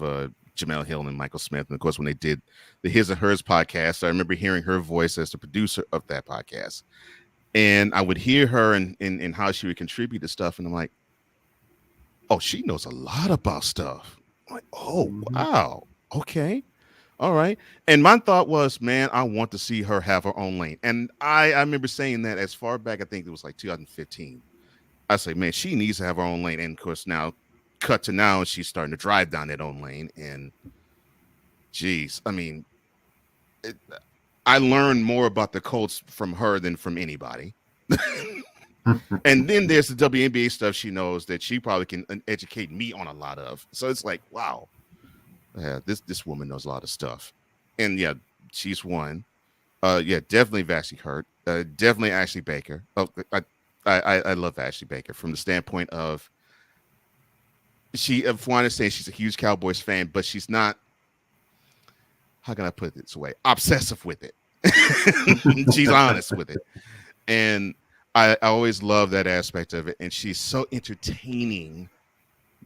Jamel Hill and Michael Smith, and of course when they did the His and Hers podcast, I remember hearing her voice as the producer of that podcast, and I would hear her and how she would contribute to stuff, and I'm like, oh, she knows a lot about stuff. I'm like, oh Hmm. wow, okay. All right. And my thought was, man, I want to see her have her own lane. And I remember saying that as far back, I think it was like 2015. I say, man, she needs to have her own lane. And of course, now cut to now, she's starting to drive down that own lane. And geez, I mean, it, I learned more about the Colts from her than from anybody. And then there's the WNBA stuff she knows that she probably can educate me on a lot of. So it's like, wow, yeah, this woman knows a lot of stuff. And yeah, she's one. Yeah, definitely Vashti Hurt. Definitely Ashley Baker. Oh, I love Ashley Baker from the standpoint of she. From what I understand, she's a huge Cowboys fan, but she's not. How can I put it this way? Obsessive with it. She's honest with it, and I always love that aspect of it. And she's so entertaining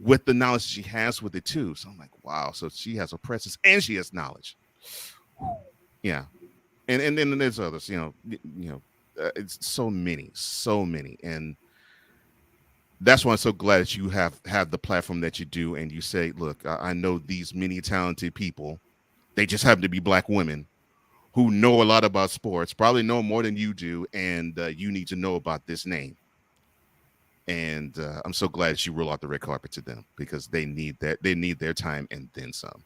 with the knowledge she has with it too. So I'm like, wow. So she has a presence and she has knowledge. Yeah, and then there's others. It's so many, and that's why I'm so glad that you have the platform that you do, and you say, look, I know these many talented people. They just happen to be black women who know a lot about sports, probably know more than you do, and you need to know about this name. And I'm so glad that you roll out the red carpet to them because they need that. They need their time and then some.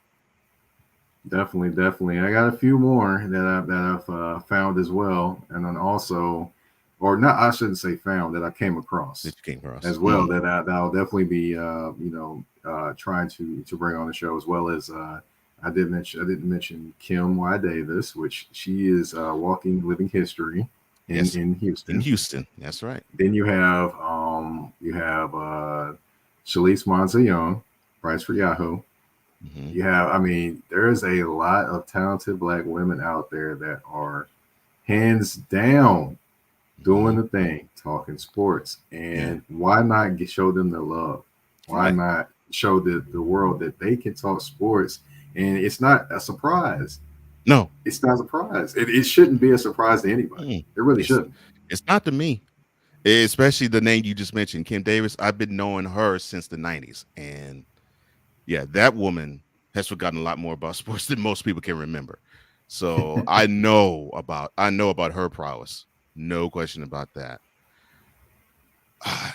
Definitely, definitely. I got a few more that I've found as well, and then also, or not, I shouldn't say found that I came across That you came across. as well that'll definitely be trying to bring on the show as well as I didn't mention Kim Y Davis, which she is walking living history Yes, in in Houston. Houston. That's right. Then you have Shalise Monza Young, Price for Yahoo. Hmm. You have, I mean, there's a lot of talented black women out there that are hands down doing Hmm. the thing, talking sports. Yeah. And why not show them the love? Why Right. not show the world that they can talk sports? And it's not a surprise. No. It's not a surprise. It shouldn't be a surprise to anybody. Mm. It really It's shouldn't. it's not to me. Especially the name you just mentioned, Kim Davis. I've been knowing her since the '90s, and yeah, that woman has forgotten a lot more about sports than most people can remember. So I know about her prowess, no question about that.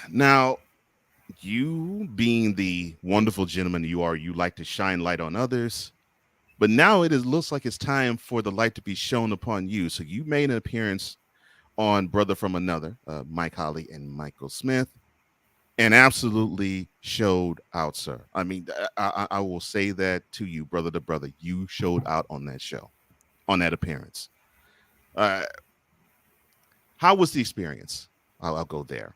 Now, you being the wonderful gentleman you are, you like to shine light on others, but now looks like it's time for the light to be shown upon you. So you made an appearance on Brother from Another, Mike Holly and Michael Smith, and absolutely showed out, sir. I mean, I will say that to you, brother to brother. You showed out on that show, on that appearance. Uh, how was the experience? I'll go there.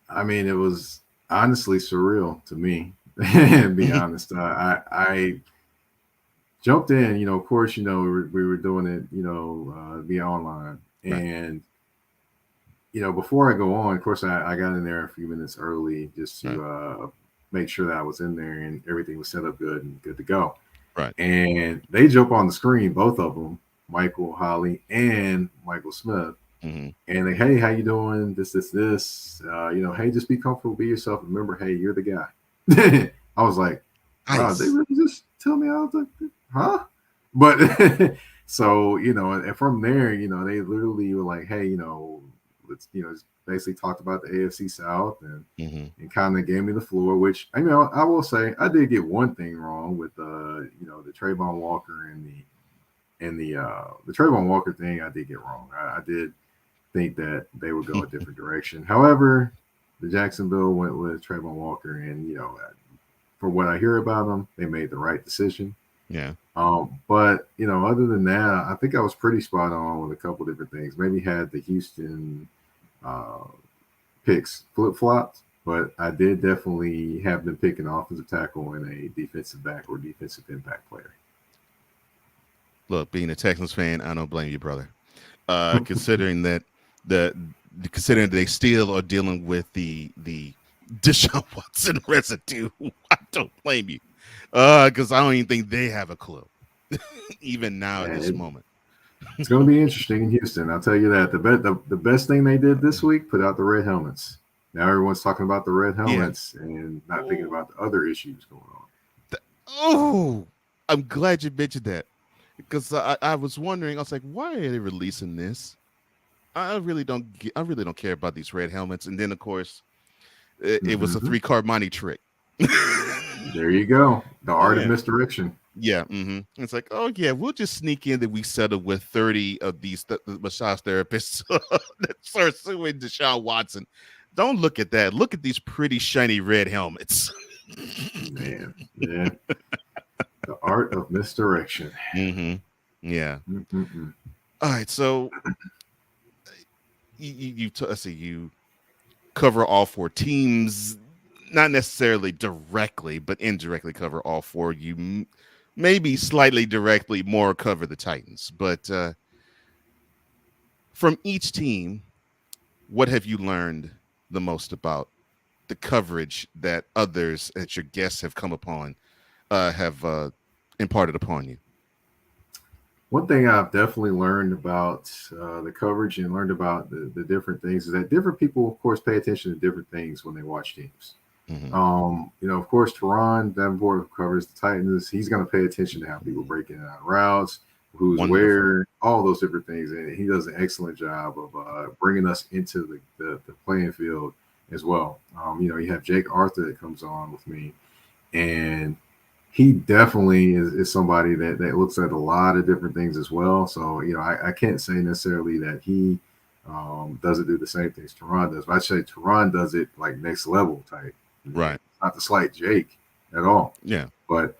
I mean, it was honestly surreal to me. And be Hmm. honest, I jumped in. Of course, we were doing it, via online, Right. and before I go on, of course, I got in there a few minutes early just Right. to make sure that I was in there and everything was set up good and good to go. Right. And they jump on the screen, both of them, Michael Holly and Michael Smith, Hmm. and they, hey, how you doing? This. Hey, just be comfortable, be yourself. Remember, hey, you're the guy. I was like, wow, they Nice. really just tell me I was like, huh? But so and from there, they literally were like, hey, let's basically talked about the AFC South Hmm. and kind of gave me the floor. Which I will say I did get one thing wrong with the Trayvon Walker and And the Trayvon Walker thing, I did get wrong. I did think that they would go a different direction. However, the Jacksonville went with Trayvon Walker, and for what I hear about them, they made the right decision. Yeah. But other than that, I think I was pretty spot on with a couple different things. Maybe had the Houston uh, picks flip flopped, but I did definitely have them pick an offensive tackle and a defensive back or defensive impact player. Look, being a Texans fan, I don't blame you, brother. Considering that the considering they still are dealing with the Deshaun Watson residue, I don't blame you. Because I don't even think they have a clue, even now at Man, this moment. it's going to be interesting in Houston. I'll tell you that. The best thing they did this week, put out the red helmets. Now everyone's talking about the red Yeah. helmets and not thinking about the other issues going on. Oh, I'm glad you mentioned that because I was wondering. I was like, why are they releasing this? I really don't care about these red helmets. And then of course, it was a Hmm. 3 card money trick. There you go. The art of Yeah. misdirection. Yeah, it's like, oh yeah, we'll just sneak in that we settle with 30 of these massage therapists that start suing Deshaun Watson. Don't look at that. Look at these pretty shiny red helmets. Man, yeah. The art of misdirection. hmm Yeah. Mm-mm-mm. All right. So let's see, you cover all 4 teams, not necessarily directly, but indirectly cover all 4. You maybe slightly directly more cover the Titans, but from each team, what have you learned the most about the coverage that others, that your guests have come upon, have imparted upon you? One thing I've definitely learned about the coverage and learned about the different things is that different people, of course, pay attention to different things when they watch teams. Hmm. Of course, Teron Davenport, who covers the Titans, he's going to pay attention to how people break in and out of routes, who's Wonderful. where, all those different things. And he does an excellent job of bringing us into the playing field as well. You have Jake Arthur that comes on with me, and he definitely is somebody that looks at a lot of different things as well. So, I can't say necessarily that he doesn't do the same things Teron does, but I say Teron does it like next level type. Right. Not to slight Jake at all, Yeah. but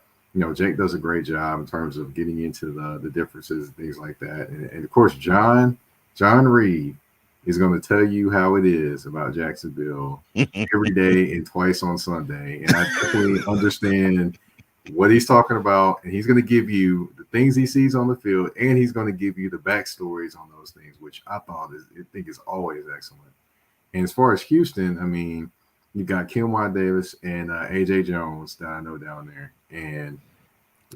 Jake does a great job in terms of getting into the differences and things like that. And of course, John Reed is going to tell you how it is about Jacksonville every day and twice on Sunday. And I definitely understand what he's talking about, and he's going to give you the things he sees on the field, and he's going to give you the backstories on those things, which I think is always excellent. And as far as Houston, I mean, you got Kilmar Davis and AJ Jones that I know down there, and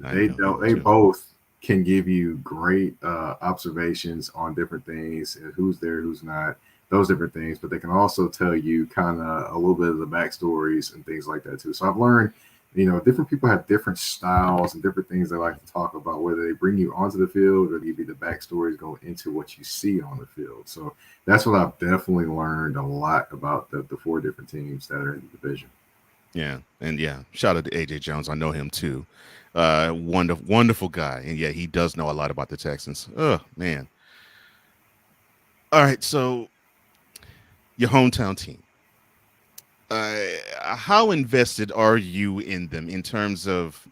I they know don't him they too. both can give you great observations on different things, and who's there, who's not, those different things. But they can also tell you kind of a little bit of the backstories and things like that too. So I've learned, different people have different styles and different things they like to talk about, whether they bring you onto the field or give you the backstories going into what you see on the field. So that's what I've definitely learned a lot about the 4 different teams that are in the division. Yeah. And yeah, shout out to AJ Jones. I know him too. Wonderful guy. And yeah, he does know a lot about the Texans. Oh, man. All right. So your hometown team. Uh, how invested are you in them in terms of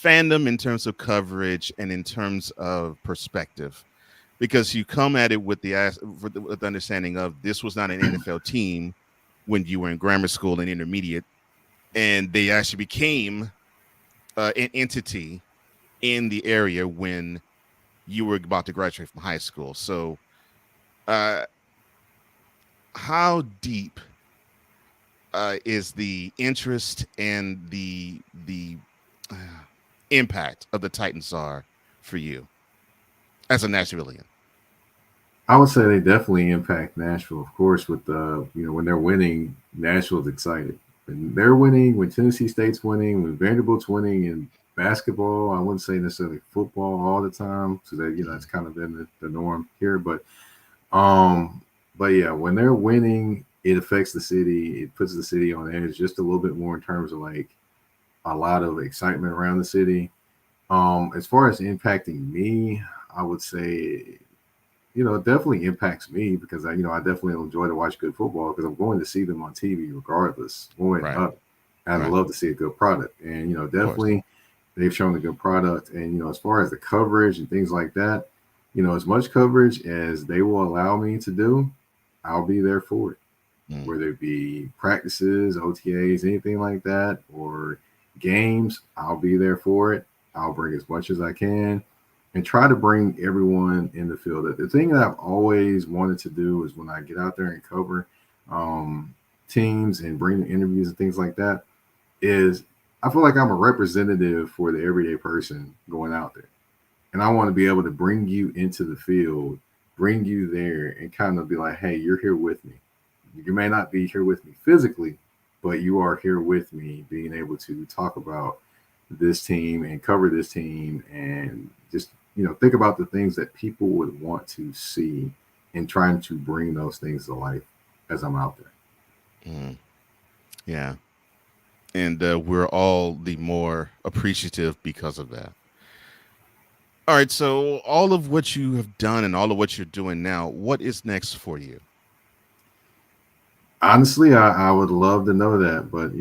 fandom, in terms of coverage, and in terms of perspective? Because you come at it with with the understanding of this was not an NFL team when you were in grammar school and intermediate, and they actually became an entity in the area when you were about to graduate from high school. So, uh, how deep is the interest and the uh, impact of the Titans are for you as a Nashvilleian? I would say they definitely impact Nashville, of course, with the when they're winning, Nashville's excited. When they're winning, when Tennessee State's winning, when Vanderbilt's winning in basketball, I wouldn't say necessarily football all the time, so that it's kind of been the norm here. Um, but yeah, when they're winning, it affects the city. It puts the city on edge just a little bit more in terms of like a lot of excitement around the city. As far as impacting me, I would say, it definitely impacts me because I definitely enjoy to watch good football because I'm going to see them on TV regardless, going Right. up. And I Right. love to see a good product. And, Of course. definitely they've shown a good product. And, as far as the coverage and things like that, as much coverage as they will allow me to do, I'll be there for it, Mm. whether it be practices, OTAs, anything like that, or games, I'll be there for it. I'll bring as much as I can and try to bring everyone in the field. The thing that I've always wanted to do is when I get out there and cover um, teams and bring the interviews and things like that, is I feel like I'm a representative for the everyday person going out there. And I want to be able to bring you into the field, bring you there, and kind of be like, hey, you're here with me. You may not be here with me physically, but you are here with me, being able to talk about this team and cover this team and just, think about the things that people would want to see and trying to bring those things to life as I'm out there. Mm. Yeah. And we're all the more appreciative because of that. All right. So, all of what you have done and all of what you're doing now, what is next for you? Honestly, I would love to know that, but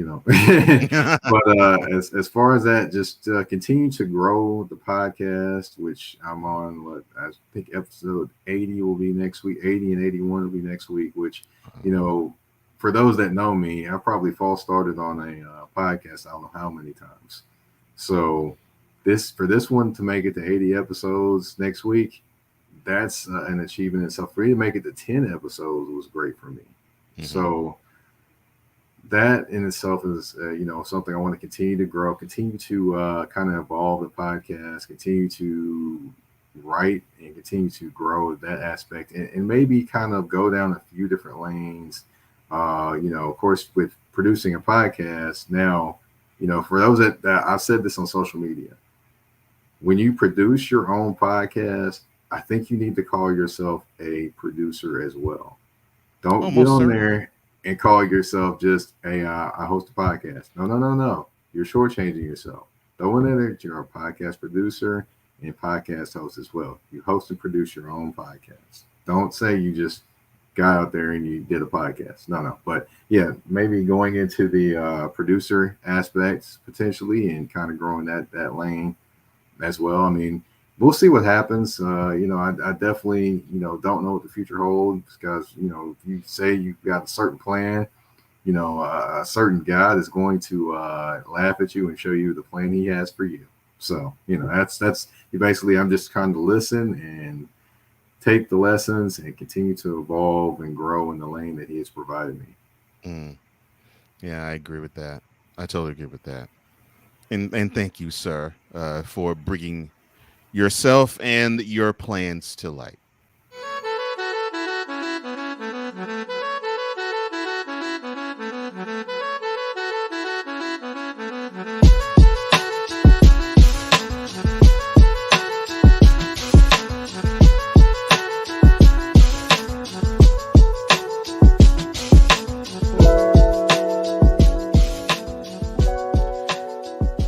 but as far as that, just continue to grow the podcast, which I'm on. What I think episode 80 will be next week. 80 and 81 will be next week. Which you know, for those that know me, I probably false started on a podcast. I don't know how many times. So this one to make it to 80 episodes next week, that's an achievement itself. For me to make it to 10 episodes was great for me. Mm-hmm. So that in itself is something I want to continue to grow, continue to kind of evolve the podcast, continue to write and continue to grow that aspect, and maybe kind of go down a few different lanes. Of course, with producing a podcast now, for those that I've said this on social media, when you produce your own podcast, I think you need to call yourself a producer as well. Don't get Almost on certainly. there and call yourself just a I host a podcast. No, no, no, no. You're shortchanging yourself. Throw in there that you're a podcast producer and podcast host as well. You host and produce your own podcast. Don't say you just got out there and you did a podcast. No, no. But yeah, maybe going into the producer aspects potentially and kind of growing that lane as well. I mean, we'll see what happens. I definitely, don't know what the future holds because, if you say you've got a certain plan, a certain God is going to laugh at you and show you the plan he has for you. So, that's basically, I'm just kind of listen and take the lessons and continue to evolve and grow in the lane that he has provided me. Mm. Yeah, I agree with that. I totally agree with that. And thank you, sir, for bringing yourself and your plans to light.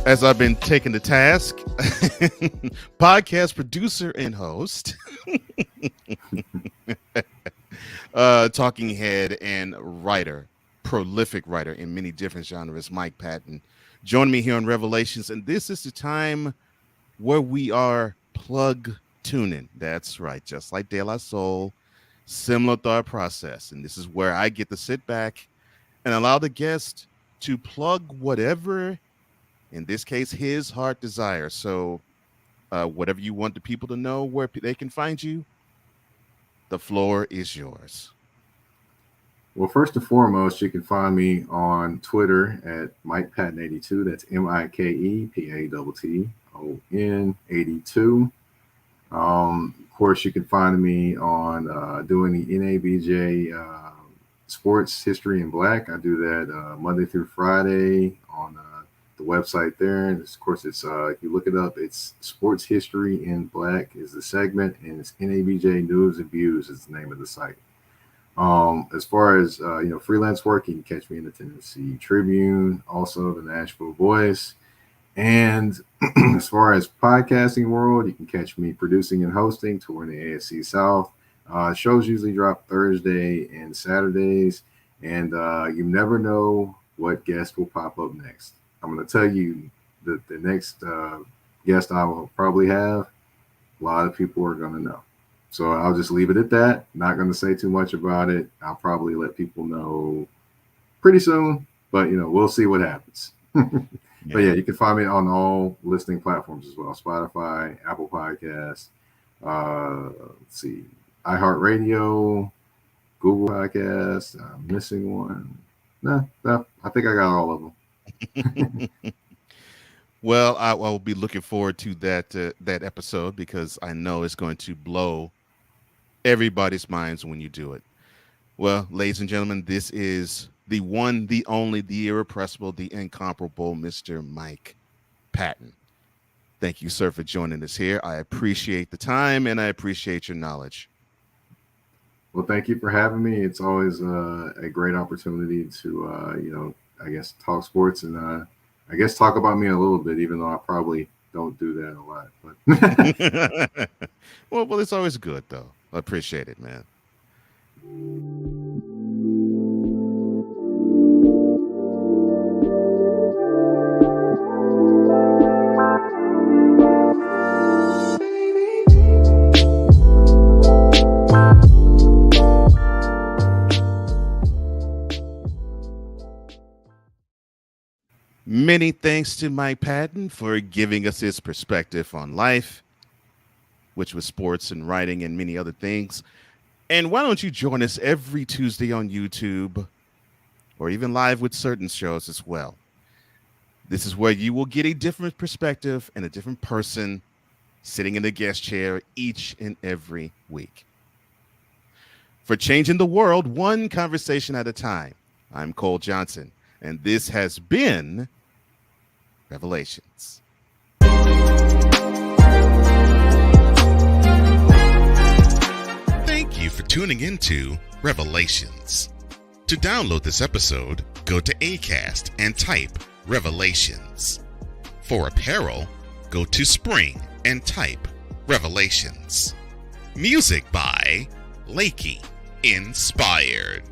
As I've been taken to task, podcast producer and host, talking head and writer, prolific writer in many different genres, Mike Patton. Join me here on Revelations, and this is the time where we are plug tuning. That's right, just like De La Soul, similar thought process. And this is where I get to sit back and allow the guest to plug whatever, in this case, his heart desire. So, whatever you want the people to know where they can find you, the floor is yours. Well, first and foremost, you can find me on Twitter at Mike Patton 82. That's MikePatton 82. Of course, you can find me on doing the NABJ Sports History in Black. I do that Monday through Friday on the website there. And of course, it's if you look it up, it's Sports History in Black is the segment, and it's NABJ News and Views is the name of the site. As far as freelance work, you can catch me in the Tennessee Tribune, also the Nashville Voice, And as far as podcasting world, you can catch me producing and hosting touring the ASC South. Shows usually drop Thursday and Saturdays, and you never know what guest will pop up next. I'm going to tell you that the next guest I will probably have, a lot of people are going to know. So I'll just leave it at that. Not going to say too much about it. I'll probably let people know pretty soon, but we'll see what happens. But yeah, Yeah. you can find me on all listening platforms as well: Spotify, Apple Podcasts, let's see, iHeartRadio, Google Podcasts. I'm missing one. No, I think I got all of them. Well, I will be looking forward to that episode because I know it's going to blow everybody's minds when you do it. Well, ladies and gentlemen, this is the one, the only, the irrepressible, the incomparable Mr. Mike Patton. Thank you, sir, for joining us here. I appreciate the time and I appreciate your knowledge. Well, thank you for having me. It's always a great opportunity to, I guess talk sports and I guess talk about me a little bit, even though I probably don't do that a lot. But Well, it's always good though. I appreciate it, man. Many thanks to Mike Patton for giving us his perspective on life, which was sports and writing and many other things. And why don't you join us every Tuesday on YouTube or even live with certain shows as well? This is where you will get a different perspective and a different person sitting in the guest chair each and every week. For changing the world one conversation at a time, I'm Cole Johnson, and this has been Revelations. Thank you for tuning into Revelations. To download this episode, go to Acast and type Revelations. For apparel, go to Spring and type Revelations. Music by Lakey Inspired.